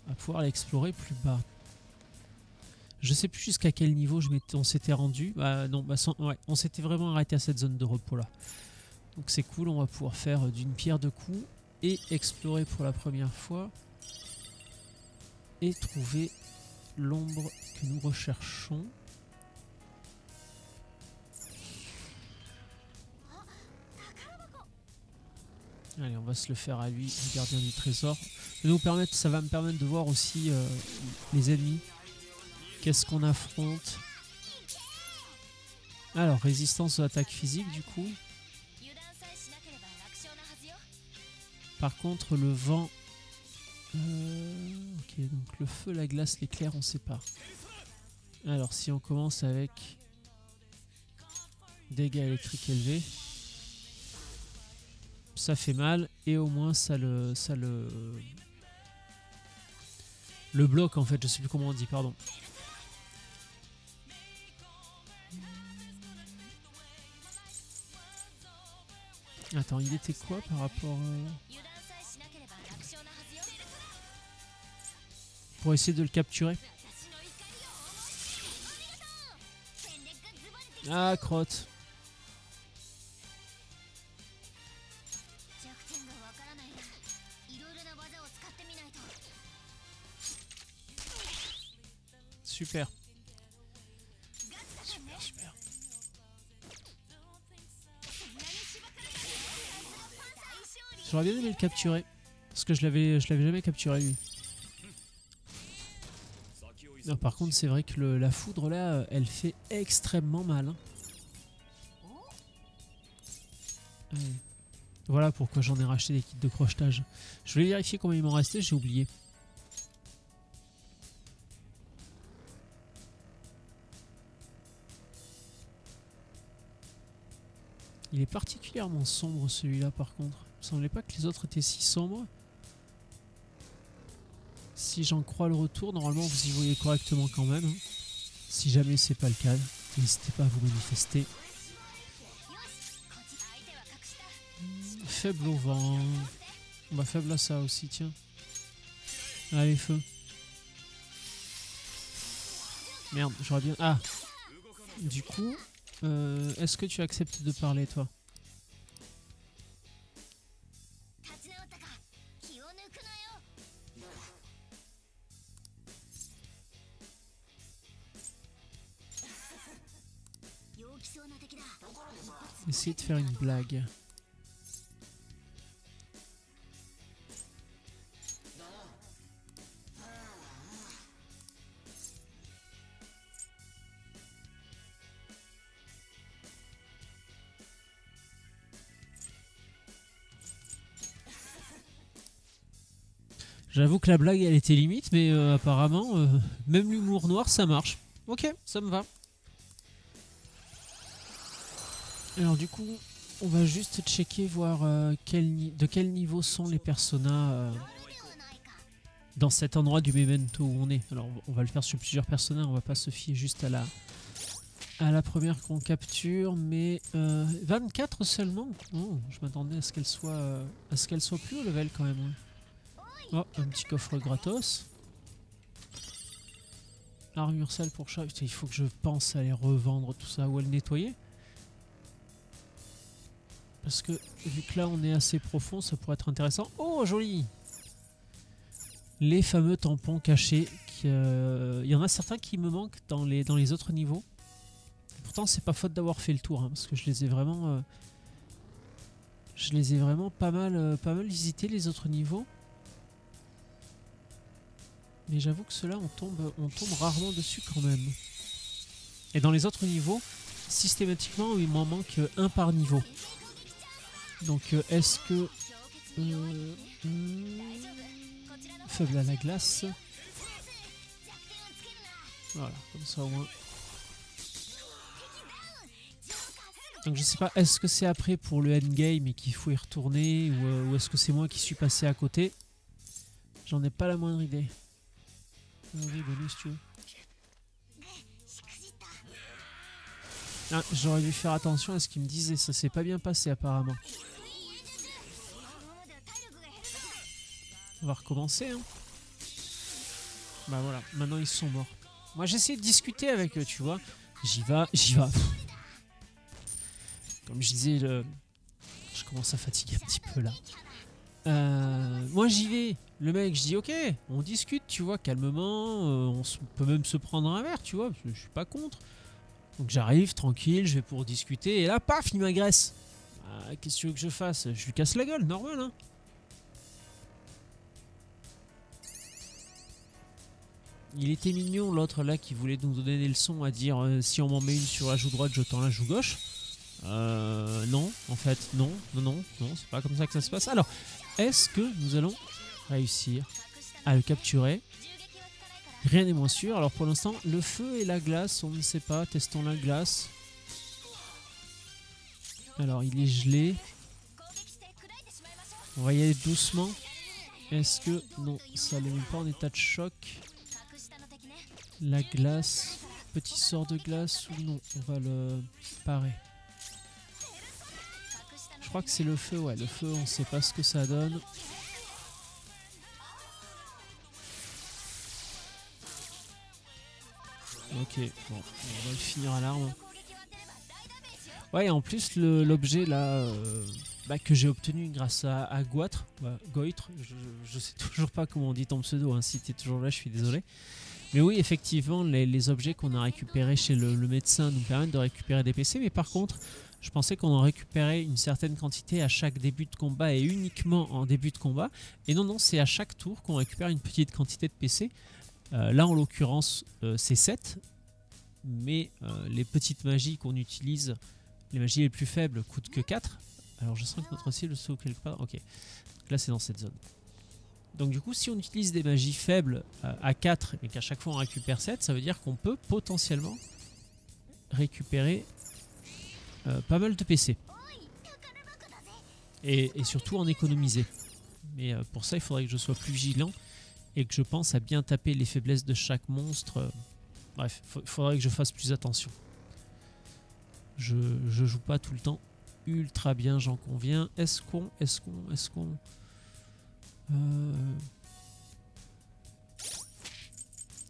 On va pouvoir l'explorer plus bas. Je sais plus jusqu'à quel niveau on s'était rendu. Non, ouais, on s'était vraiment arrêté à cette zone de repos là. Donc c'est cool, on va pouvoir faire d'une pierre deux coups et explorer pour la première fois et trouver l'ombre que nous recherchons. Allez, on va se le faire à lui, le gardien du trésor. Ça va me permettre de voir aussi les ennemis. Qu'est-ce qu'on affronte? Alors, résistance aux attaques physiques du coup. Par contre, le vent... ok, donc le feu, la glace, l'éclair, on sait pas. Alors, si on commence avec dégâts électriques élevés, ça fait mal et au moins ça le bloque en fait, je sais plus comment on dit, pardon. Attends, il était quoi par rapport... Pour essayer de le capturer. Ah, crotte. Super. Super, super. J'aurais bien aimé le capturer. Parce que je l'avais jamais capturé lui. Non, par contre, c'est vrai que la foudre là, elle fait extrêmement mal. Hein. Ouais. Voilà pourquoi j'en ai racheté des kits de crochetage. Je voulais vérifier combien il m'en restait, j'ai oublié. Il est particulièrement sombre celui-là par contre. Il me semblait pas que les autres étaient si sombres. Si j'en crois le retour, normalement vous y voyez correctement quand même. Hein. Si jamais c'est pas le cas, n'hésitez pas à vous manifester. Faible au vent. Bah faible à ça aussi, tiens. Allez, feu. Merde, j'aurais bien... Ah. Du coup, est-ce que tu acceptes de parler, toi? Essayez de faire une blague. J'avoue que la blague elle était limite, mais apparemment, même l'humour noir ça marche. Ok, ça me va. Alors du coup, on va juste checker, voir de quel niveau sont les personas dans cet endroit du memento où on est. Alors on va le faire sur plusieurs personas, on va pas se fier juste à la première qu'on capture, mais 24 seulement. Oh, je m'attendais à ce qu'elle soit plus haut level quand même. Oh, un petit coffre gratos. Armure sale pour chat. Putain, il faut que je pense à les revendre tout ça ou à le nettoyer. Parce que vu que là on est assez profond, ça pourrait être intéressant. Oh, joli! Les fameux tampons cachés. Il y en a certains qui me manquent dans les autres niveaux. Pourtant, c'est pas faute d'avoir fait le tour, hein, parce que je les ai vraiment pas mal visités les autres niveaux. Mais j'avoue que ceux-là, on tombe rarement dessus quand même. Et dans les autres niveaux, systématiquement, il m'en manque un par niveau. Donc, est-ce que... faible à la glace. Voilà, comme ça au moins. Donc je sais pas, est-ce que c'est après pour le endgame et qu'il faut y retourner ou est-ce que c'est moi qui suis passé à côté? J'en ai pas la moindre idée. Oui, bonus, tu veux. Ah, j'aurais dû faire attention à ce qu'il me disait, ça s'est pas bien passé apparemment. On va recommencer, hein. Bah voilà, maintenant ils sont morts. Moi j'essaie de discuter avec eux, tu vois. J'y vais. Comme je disais, je commence à fatiguer un petit peu là. Moi j'y vais. Le mec, je dis ok, on discute, tu vois, calmement. Peut même se prendre un verre, tu vois, parce que je suis pas contre. Donc j'arrive tranquille, je vais pour discuter. Et là, paf, il m'agresse. Qu'est-ce que tu veux que je fasse? Je lui casse la gueule, normal, hein. Il était mignon, l'autre là qui voulait nous donner des leçons à dire si on m'en met une sur la joue droite, je tends la joue gauche. Non, en fait, non, c'est pas comme ça que ça se passe. Alors, est-ce que nous allons réussir à le capturer? Rien n'est moins sûr. Alors pour l'instant, le feu et la glace, on ne sait pas. Testons la glace. Alors, il est gelé. On va y aller doucement. Est-ce que... Non, ça ne le met pas en état de choc. La glace. Petit sort de glace ou non? On va le parer. Je crois que c'est le feu, ouais. Le feu, on ne sait pas ce que ça donne. Ok, bon, on va le finir à l'arme. Ouais, et en plus, l'objet là que j'ai obtenu grâce à Goitre, je sais toujours pas comment on dit ton pseudo, hein. Si t'es toujours là, je suis désolé. Mais oui, effectivement, les objets qu'on a récupérés chez le médecin nous permettent de récupérer des PC, mais par contre, je pensais qu'on en récupérait une certaine quantité à chaque début de combat et uniquement en début de combat. Et non, c'est à chaque tour qu'on récupère une petite quantité de PC. Là, en l'occurrence, c'est 7. Mais les petites magies qu'on utilise, les magies les plus faibles, coûtent que 4. Alors je sens que notre cible se trouve quelque part. Ok, donc là c'est dans cette zone. Donc du coup, si on utilise des magies faibles à 4 et qu'à chaque fois on récupère 7, ça veut dire qu'on peut potentiellement récupérer pas mal de PC. Et surtout en économiser. Mais pour ça, il faudrait que je sois plus vigilant et que je pense à bien taper les faiblesses de chaque monstre. Bref, il faudrait que je fasse plus attention. Je joue pas tout le temps ultra bien, j'en conviens. Est-ce qu'on...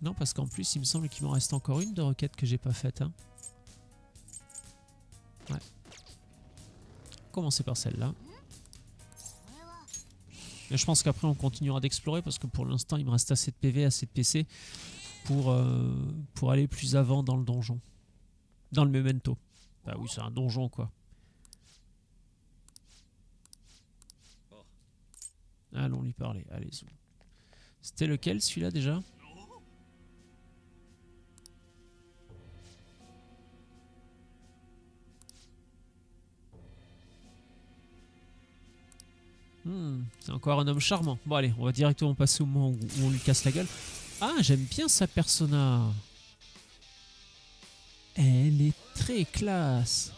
Non, parce qu'en plus, il me semble qu'il m'en reste encore une de requête que j'ai pas faite. Hein. Ouais. Commencer par celle-là. Mais je pense qu'après, on continuera d'explorer parce que pour l'instant, il me reste assez de PV, assez de PC pour aller plus avant dans le donjon. Dans le memento. Bah oui, c'est un donjon, quoi. Allons lui parler, allez. C'était lequel, celui-là, déjà? C'est encore un homme charmant. Bon, allez, on va directement passer au moment où on lui casse la gueule. Ah, j'aime bien sa persona. Elle est très classe.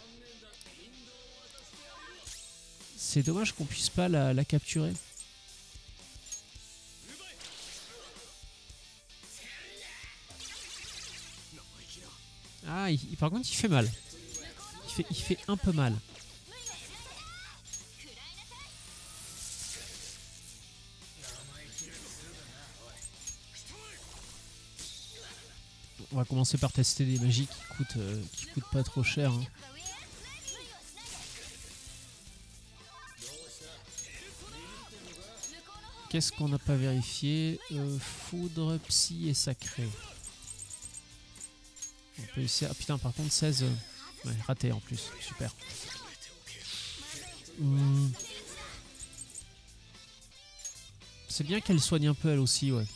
C'est dommage qu'on puisse pas la capturer. Ah, par contre, il fait mal. Il fait un peu mal. On va commencer par tester des magies qui coûtent pas trop cher. Hein. Qu'est-ce qu'on n'a pas vérifié? Foudre, psy et sacré. On peut essayer. Ah putain, par contre, 16. Ouais, raté en plus. Super. C'est bien qu'elle soigne un peu elle aussi, ouais.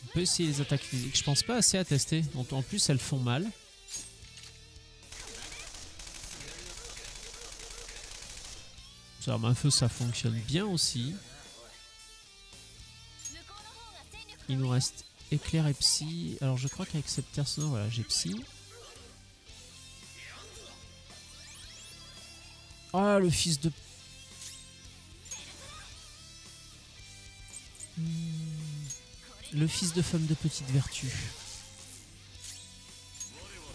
On peut essayer les attaques physiques. Je pense pas assez à tester. En plus, elles font mal. Arme à feu, ça fonctionne bien aussi. Il nous reste éclair et psy. Alors je crois qu'avec cette personne, voilà, j'ai psy. Ah, le fils de... Le fils de femme de petite vertu.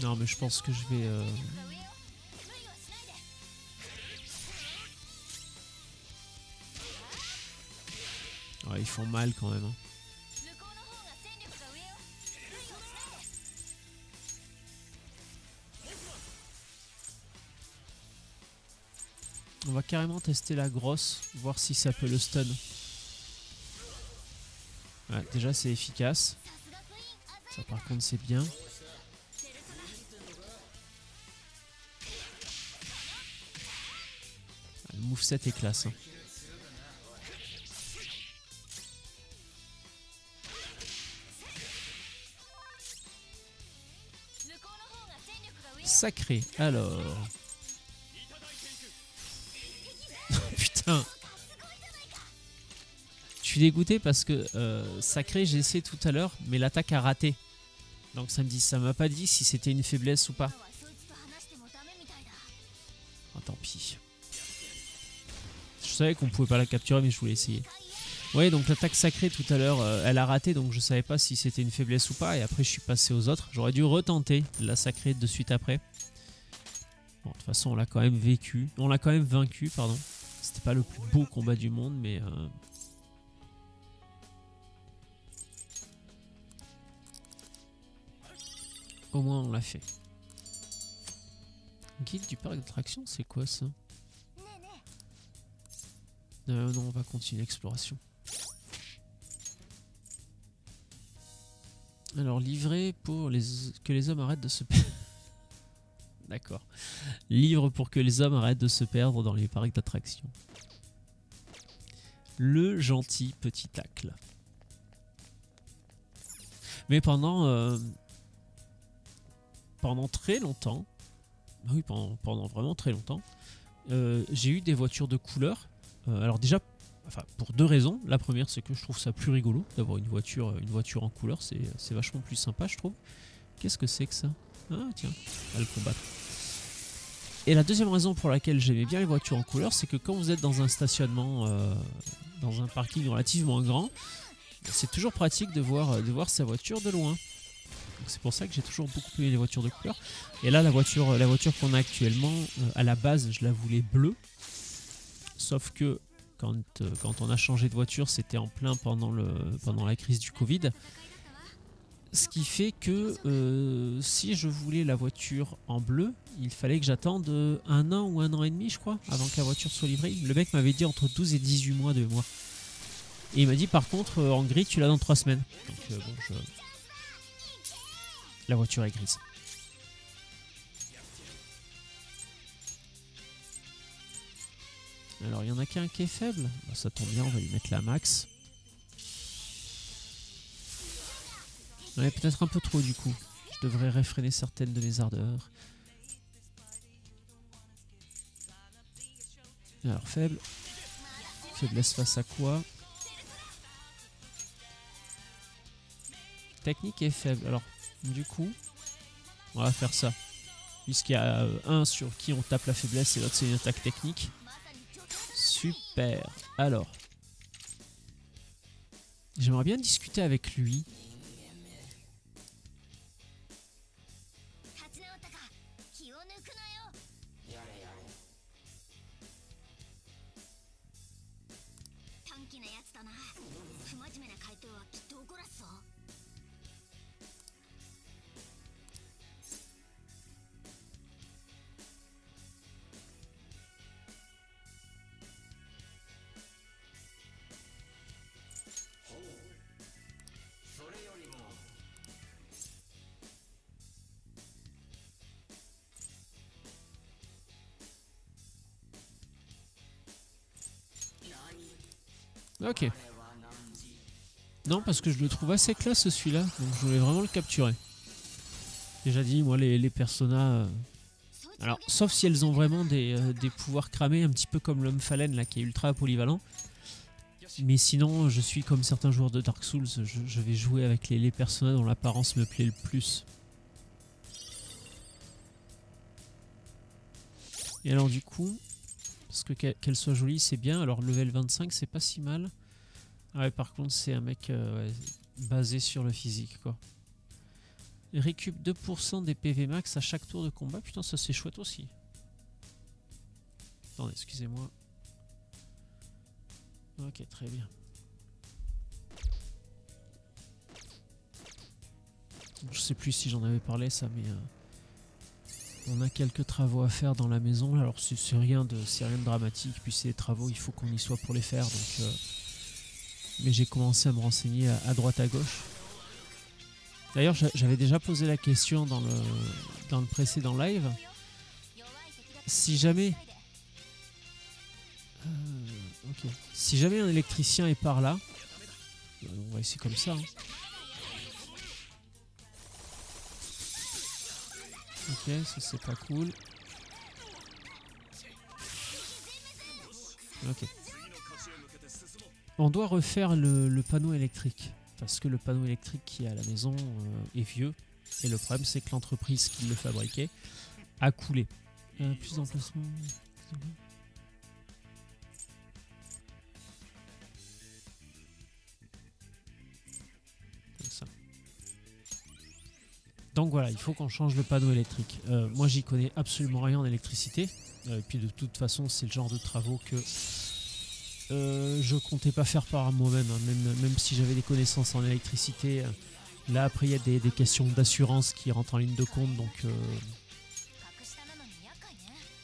Non mais je pense que je vais... Ouais, ils font mal quand même. Hein. On va carrément tester la grosse, voir si ça peut le stun. Ouais, déjà c'est efficace. Ça par contre c'est bien. Le moveset est classe. Hein. Sacré, alors... Putain. Je suis dégoûté parce que sacré, j'ai essayé tout à l'heure, mais l'attaque a raté. Donc ça m'a pas dit si c'était une faiblesse ou pas. Oh, tant pis. Je savais qu'on pouvait pas la capturer, mais je voulais essayer. Ouais, donc l'attaque sacrée tout à l'heure, elle a raté, donc je savais pas si c'était une faiblesse ou pas. Et après, je suis passé aux autres. J'aurais dû retenter la sacrée de suite après. Bon, de toute façon, on l'a quand même vécu. On l'a quand même vaincu, pardon. C'était pas le plus beau combat du monde, mais... Au moins, on l'a fait. Guide du parc d'attractions, c'est quoi ça? Non, on va continuer l'exploration. Alors, livrer pour que les hommes arrêtent de se perdre. D'accord. Livre pour que les hommes arrêtent de se perdre dans les parcs d'attractions. Le gentil petit tacle. Mais pendant très longtemps, oui, pendant vraiment très longtemps, j'ai eu des voitures de couleur. Alors déjà, enfin pour deux raisons. La première, c'est que je trouve ça plus rigolo d'avoir une voiture en couleur. C'est vachement plus sympa, je trouve. Qu'est-ce que c'est que ça? Ah tiens, on va le combattre. Et la deuxième raison pour laquelle j'aimais bien les voitures en couleur, c'est que quand vous êtes dans un stationnement, dans un parking relativement grand, c'est toujours pratique de voir sa voiture de loin. C'est pour ça que j'ai toujours beaucoup aimé les voitures de couleur. Et là, la voiture qu'on a actuellement, à la base, je la voulais bleue. Sauf que quand on a changé de voiture, c'était en plein pendant la crise du Covid. Ce qui fait que si je voulais la voiture en bleu, il fallait que j'attende 1 an ou 1 an et demi, je crois, avant que la voiture soit livrée. Le mec m'avait dit entre 12 et 18 mois de mémoire. Et il m'a dit par contre, en gris, tu l'as dans 3 semaines. Donc bon, la voiture est grise. Alors, il y en a qu'un qui est faible. Bah, ça tombe bien, on va lui mettre la max. Ouais, peut-être un peu trop du coup. Je devrais réfréner certaines de mes ardeurs. Alors, faible. Faiblesse face à quoi? Technique est faible. Alors, du coup, on va faire ça. Puisqu'il y a un sur qui on tape la faiblesse et l'autre c'est une attaque technique. Super. Alors, j'aimerais bien discuter avec lui. Ok. Non, parce que je le trouve assez classe celui-là, donc je voulais vraiment le capturer. Déjà dit, moi les personas... Alors, sauf si elles ont vraiment des pouvoirs cramés, un petit peu comme l'homme phalène là, qui est ultra polyvalent. Mais sinon, je suis comme certains joueurs de Dark Souls, je vais jouer avec les personnages dont l'apparence me plaît le plus. Et alors du coup, parce que qu'elle soit jolie c'est bien, alors level 25 c'est pas si mal. Ah ouais, par contre c'est un mec ouais, basé sur le physique quoi. Il récup 2% des PV max à chaque tour de combat, putain ça c'est chouette aussi. Attendez, excusez-moi. Ok, très bien. Je sais plus si j'en avais parlé ça, mais on a quelques travaux à faire dans la maison. Alors c'est rien de dramatique, puis c'est des travaux, il faut qu'on y soit pour les faire. Donc, mais j'ai commencé à me renseigner à droite à gauche. D'ailleurs j'avais déjà posé la question dans le précédent live. Si jamais... ok. Si jamais un électricien est par là, on va essayer comme ça. Hein. Ok, ça c'est pas cool. Ok. On doit refaire le panneau électrique. Parce que le panneau électrique qui est à la maison est vieux. Et le problème c'est que l'entreprise qui le fabriquait a coulé. Plus d'emplacement. Comme ça. Donc voilà, il faut qu'on change le panneau électrique. Moi j'y connais absolument rien en électricité. Et puis de toute façon c'est le genre de travaux que je comptais pas faire par moi-même. Hein. Même si j'avais des connaissances en électricité. Là après il y a des questions d'assurance qui rentrent en ligne de compte. Donc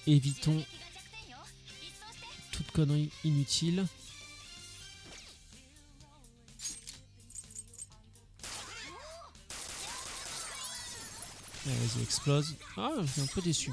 évitons toute connerie inutile. Vas-y, explose. Ah, je suis un peu déçu.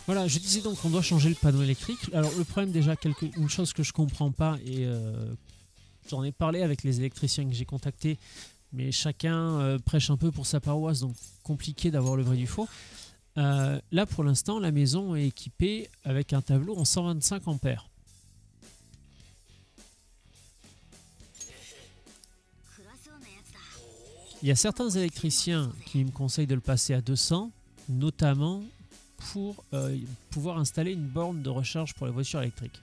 Voilà, je disais donc qu'on doit changer le panneau électrique. Alors le problème déjà, une chose que je comprends pas, et j'en ai parlé avec les électriciens que j'ai contactés, mais chacun prêche un peu pour sa paroisse, donc compliqué d'avoir le vrai du faux. Là pour l'instant, la maison est équipée avec un tableau en 125 ampères. Il y a certains électriciens qui me conseillent de le passer à 200, notamment pour pouvoir installer une borne de recharge pour les voitures électriques.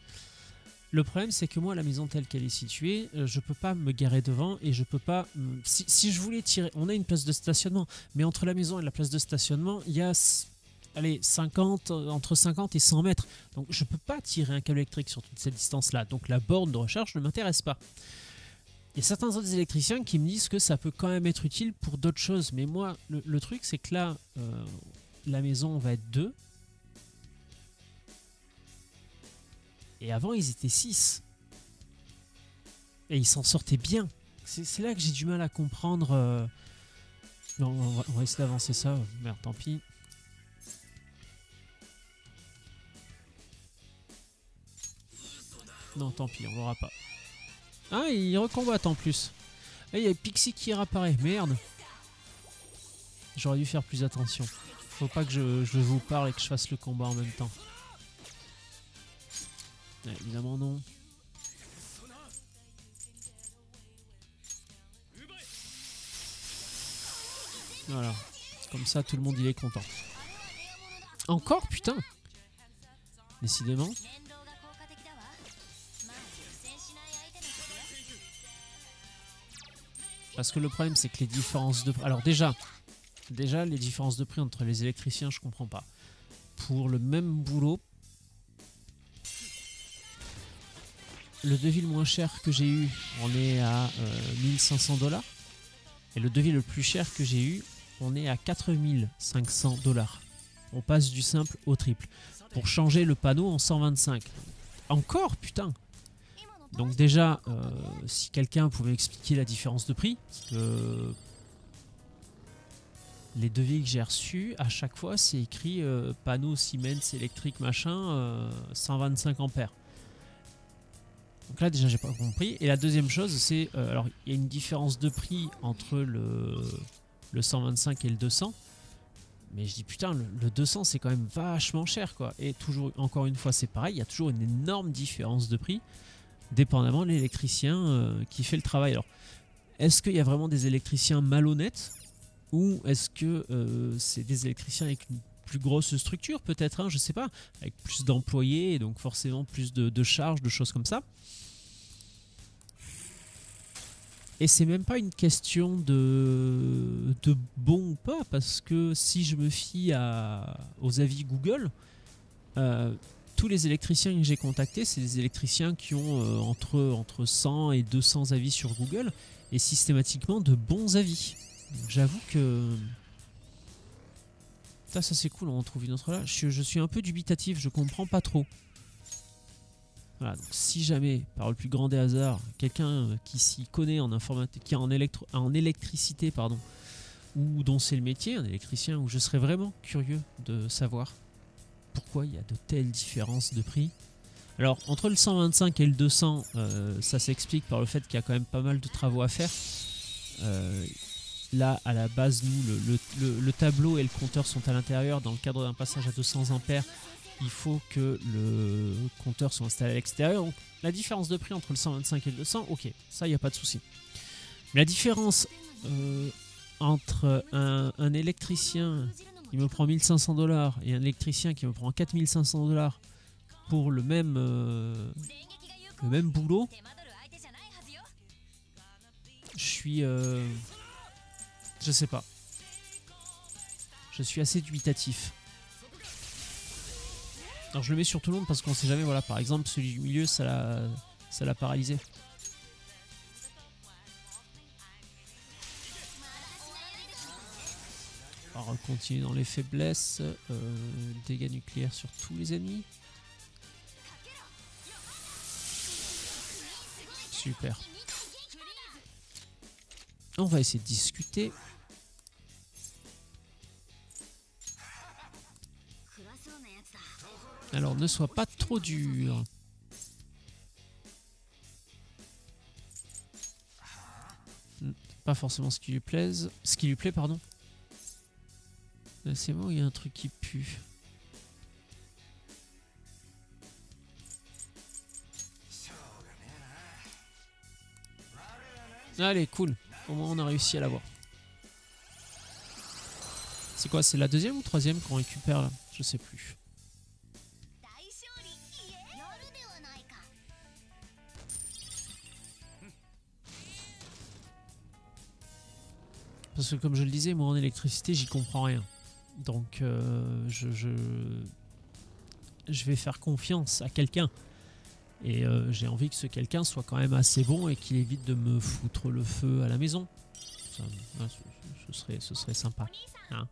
Le problème c'est que moi la maison telle qu'elle est située, je peux pas me garer devant et je peux pas... Si je voulais tirer... On a une place de stationnement, mais entre la maison et la place de stationnement, il y a allez, entre 50 et 100 mètres. Donc je peux pas tirer un câble électrique sur toute cette distance-là. Donc la borne de recharge ne m'intéresse pas. Il y a certains autres électriciens qui me disent que ça peut quand même être utile pour d'autres choses. Mais moi, le truc c'est que là... la maison va être 2. Et avant, ils étaient 6. Et ils s'en sortaient bien. C'est là que j'ai du mal à comprendre. Non, on va essayer d'avancer ça. Merde, tant pis. Non, tant pis, on l'aura pas. Ah, ils recombattent en plus. Ah, il y a Pixie qui réapparaît. Merde. J'aurais dû faire plus attention. Faut pas que je vous parle et que je fasse le combat en même temps. Évidemment non. Voilà. Comme ça tout le monde il est content. Encore, putain. Décidément. Parce que le problème, c'est que les différences de... Alors déjà, les différences de prix entre les électriciens, je comprends pas. Pour le même boulot, le devis le moins cher que j'ai eu, on est à 1500 $. Et le devis le plus cher que j'ai eu, on est à 4500 $. On passe du simple au triple. Pour changer le panneau en 125. Encore, putain. Donc déjà, si quelqu'un pouvait expliquer la différence de prix, parce que les devis que j'ai reçus, à chaque fois, c'est écrit panneau Siemens électrique machin, 125 ampères. Donc là, déjà, j'ai pas compris. Et la deuxième chose, c'est... alors, il y a une différence de prix entre le 125 et le 200. Mais je dis, putain, le 200, c'est quand même vachement cher, quoi. Et toujours, encore une fois, c'est pareil. Il y a toujours une énorme différence de prix, dépendamment de l'électricien qui fait le travail. Alors, est-ce qu'il y a vraiment des électriciens malhonnêtes, ou est-ce que c'est des électriciens avec une plus grosse structure, peut-être, hein, je sais pas, avec plus d'employés, et donc forcément plus de charges, de choses comme ça. Et c'est même pas une question de bon ou pas, parce que si je me fie aux avis Google, tous les électriciens que j'ai contactés, c'est des électriciens qui ont entre 100 et 200 avis sur Google, et systématiquement de bons avis. J'avoue que... Ça c'est cool, on en trouve une autre là. Je suis un peu dubitatif, je comprends pas trop. Voilà, donc si jamais, par le plus grand des hasards, quelqu'un qui s'y connaît en informatique, qui est en électricité, pardon, ou dont c'est le métier, un électricien, où je serais vraiment curieux de savoir pourquoi il y a de telles différences de prix. Alors, entre le 125 et le 200, ça s'explique par le fait qu'il y a quand même pas mal de travaux à faire. Là, à la base, nous, le tableau et le compteur sont à l'intérieur. Dans le cadre d'un passage à 200 ampères, il faut que le compteur soit installé à l'extérieur. Donc, la différence de prix entre le 125 et le 200, ok, ça, il n'y a pas de souci. Mais la différence entre un électricien qui me prend 1500 $ et un électricien qui me prend 4500 $ pour le même boulot, je suis... je sais pas. Je suis assez dubitatif. Alors je le mets sur tout le monde parce qu'on sait jamais, voilà, par exemple celui du milieu ça l'a paralysé. Alors on continue dans les faiblesses, dégâts nucléaires sur tous les ennemis. Super. On va essayer de discuter. Alors, ne sois pas trop dur. Pas forcément ce qui lui plaise. Ce qui lui plaît, pardon. C'est bon, il y a un truc qui pue. Allez, cool. Au moins, on a réussi à l'avoir. C'est quoi? C'est la deuxième ou troisième qu'on récupère là? Je sais plus. Parce que comme je le disais, moi en électricité, j'y comprends rien. Donc je vais faire confiance à quelqu'un. Et j'ai envie que ce quelqu'un soit quand même assez bon et qu'il évite de me foutre le feu à la maison. Ça, ce serait sympa. Hein.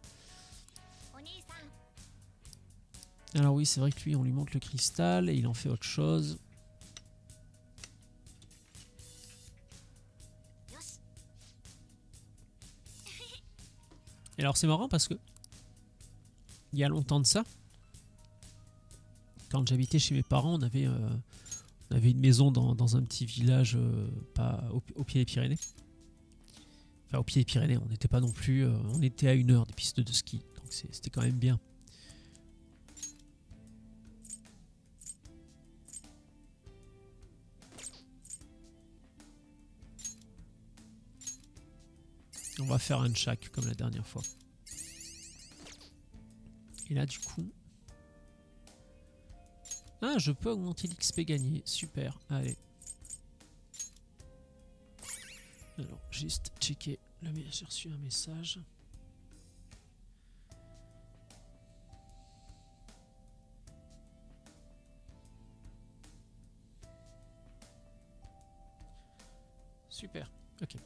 Alors oui, c'est vrai que lui, on lui montre le cristal et il en fait autre chose. Et alors c'est marrant parce que il y a longtemps de ça, quand j'habitais chez mes parents, on avait une maison dans un petit village pas au pied des Pyrénées. Enfin au pied des Pyrénées, on n'était pas non plus... on était à 1 heure des pistes de ski, donc c'était quand même bien. On va faire un chac comme la dernière fois. Et là du coup, Ah, je peux augmenter l'XP gagné. Super, allez. Alors, juste checker. Là, j'ai reçu un message. Super, ok.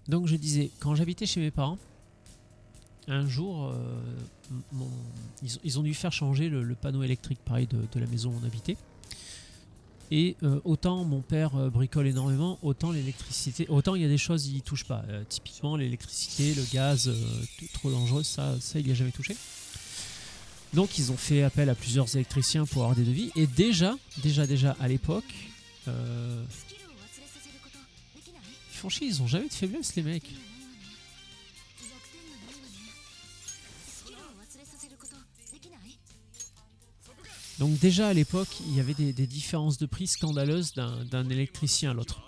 Donc je disais, quand j'habitais chez mes parents, un jour, ils ont dû faire changer le panneau électrique pareil de la maison où on habitait. Et autant mon père bricole énormément, autant l'électricité, autant il y a des choses il touche pas. Typiquement l'électricité, le gaz, trop dangereux, ça il y a jamais touché. Donc ils ont fait appel à plusieurs électriciens pour avoir des devis. Et déjà à l'époque, ils font chier, ils ont jamais de faiblesse les mecs. Donc déjà à l'époque, il y avait des différences de prix scandaleuses d'un électricien à l'autre.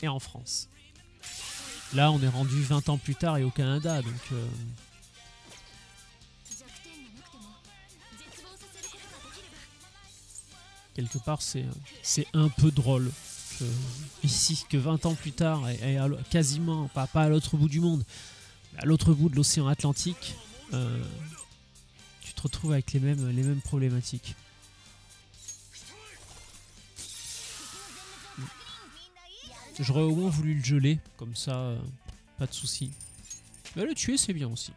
Et en France. Là, on est rendu 20 ans plus tard et au Canada, donc... quelque part, c'est un peu drôle. Ici, que 20 ans plus tard, et quasiment, pas à l'autre bout du monde, mais à l'autre bout de l'océan Atlantique, tu te retrouves avec les mêmes problématiques. J'aurais au moins voulu le geler, comme ça, pas de soucis. Mais le tuer, c'est bien aussi.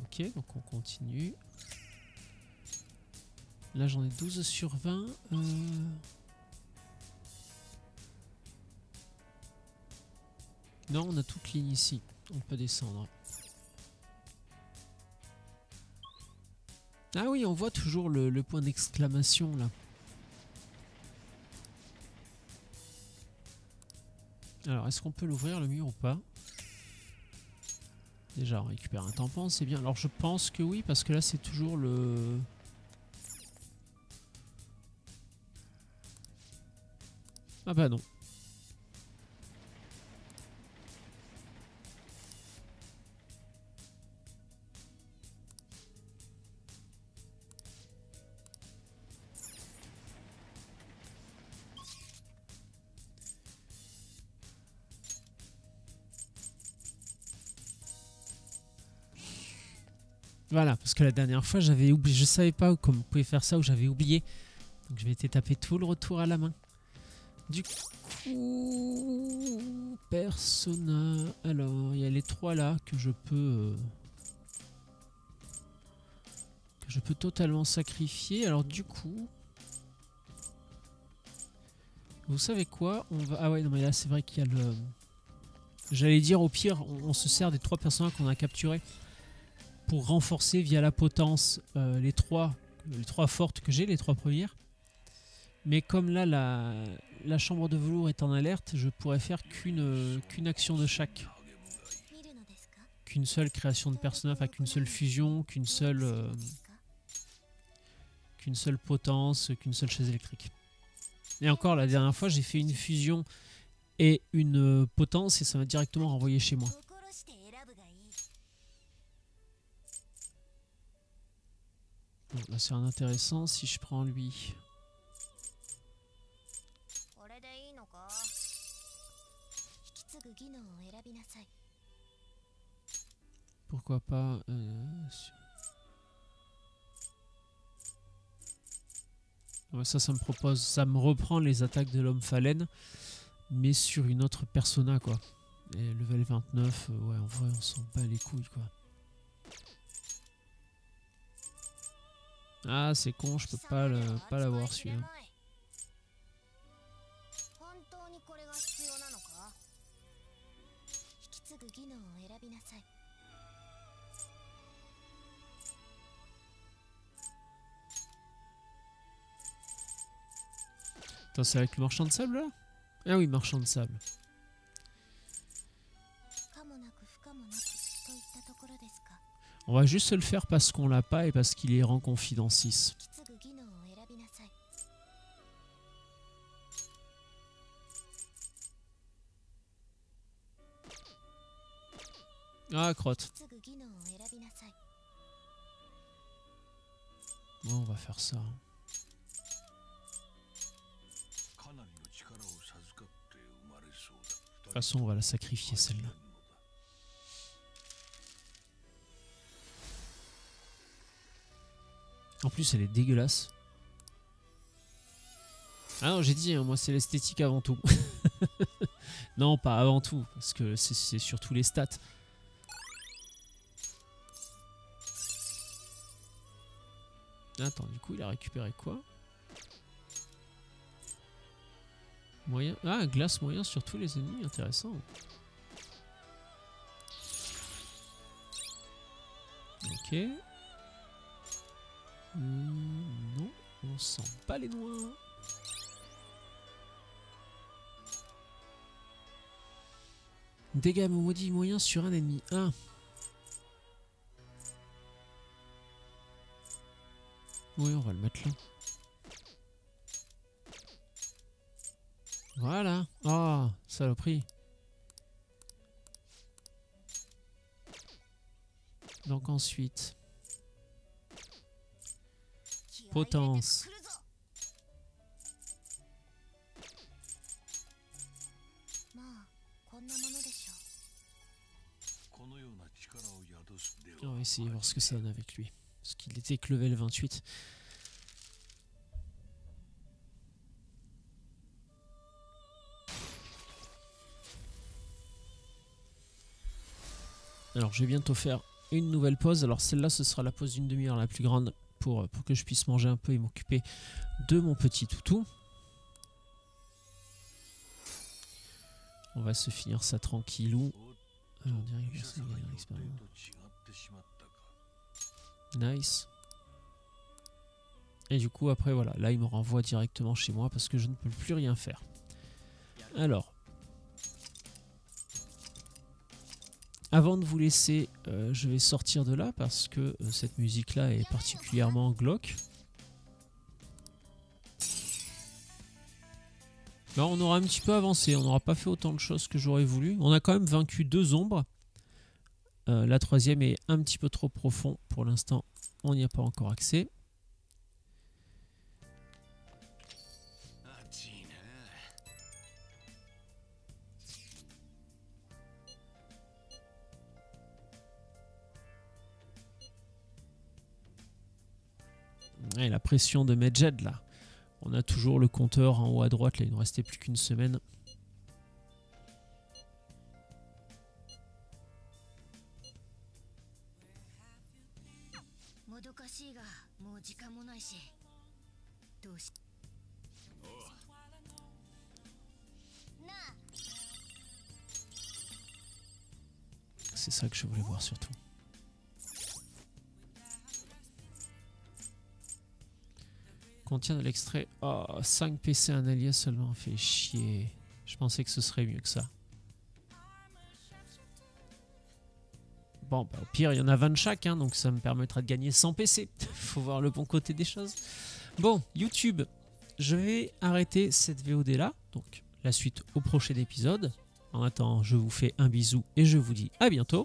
Ok, donc on continue. Là, j'en ai 12 sur 20. Non, on a toute ligne ici. On peut descendre. Ah oui, on voit toujours le point d'exclamation là. Alors, est-ce qu'on peut l'ouvrir le mur ou pas? Déjà, on récupère un tampon, c'est bien. Alors, je pense que oui, parce que là, c'est toujours le... Ah bah non. Voilà, parce que la dernière fois, j'avais oublié, je savais pas comment on pouvait faire ça ou j'avais oublié. Donc je m'étais tapé tout le retour à la main. Du coup, Persona. Alors, il y a les trois là que je peux totalement sacrifier. Alors du coup, vous savez quoi? On va. Ah ouais, non mais là c'est vrai qu'il y a le. J'allais dire au pire, on se sert des trois personnages qu'on a capturés pour renforcer via la potence les trois fortes que j'ai, les trois premières. Mais comme là la chambre de velours est en alerte, je pourrais faire qu'une action de chaque. Qu'une seule création de personnage, enfin qu'une seule fusion, qu'une seule potence, qu'une seule chaise électrique. Et encore, la dernière fois, j'ai fait une fusion et une potence et ça m'a directement renvoyé chez moi. Bon, là c'est un intéressant si je prends lui. Pourquoi pas ouais, ça me propose, ça me reprend les attaques de l'homme phalène, mais sur une autre persona quoi. Et level 29, ouais en vrai on s'en bat les couilles quoi. Ah c'est con, je peux pas l'avoir celui-là. Attends, c'est avec le marchand de sable là? Ah oui, marchand de sable. On va juste se le faire parce qu'on l'a pas et parce qu'il est rang confident 6. Ah, crotte. Bon, on va faire ça. De toute façon, on va la sacrifier celle-là. En plus, elle est dégueulasse. Ah non, j'ai dit, hein, moi c'est l'esthétique avant tout. Non, pas avant tout, parce que c'est surtout les stats. Attends, du coup, il a récupéré quoi? Moyen. Ah, glace moyen sur tous les ennemis, intéressant. Ok. Non, on sent pas les noix. Dégâts maudits moyens sur un ennemi. 1. Oui, on va le mettre là. Voilà. Ah, saloperie. Donc ensuite... Potence. On va essayer de voir ce que ça donne avec lui. Parce qu'il était que level 28. Alors je vais bientôt faire une nouvelle pause. Alors celle-là ce sera la pause d'une demi-heure la plus grande pour que je puisse manger un peu et m'occuper de mon petit toutou. On va se finir ça tranquillou. Alors, on dirait que personne n'a gagné l'expérience. Nice. Et du coup après voilà, là il me renvoie directement chez moi parce que je ne peux plus rien faire. Alors, avant de vous laisser, je vais sortir de là parce que cette musique là est particulièrement glauque. Là on aura un petit peu avancé, on n'aura pas fait autant de choses que j'aurais voulu. On a quand même vaincu 2 ombres. La troisième est un petit peu trop profond pour l'instant, on n'y a pas encore accès. Et la pression de Medjed là. On a toujours le compteur en haut à droite, là il ne restait plus qu'une semaine. C'est ça que je voulais voir surtout. Contient de l'extrait. Oh, 5 PC un allié seulement. Fait chier. Je pensais que ce serait mieux que ça. Bon, bah, au pire, il y en a 20 chaque, hein, donc ça me permettra de gagner 100 PC. Faut voir le bon côté des choses. Bon, YouTube, je vais arrêter cette VOD là. Donc, la suite au prochain épisode. En attendant, je vous fais un bisou et je vous dis à bientôt.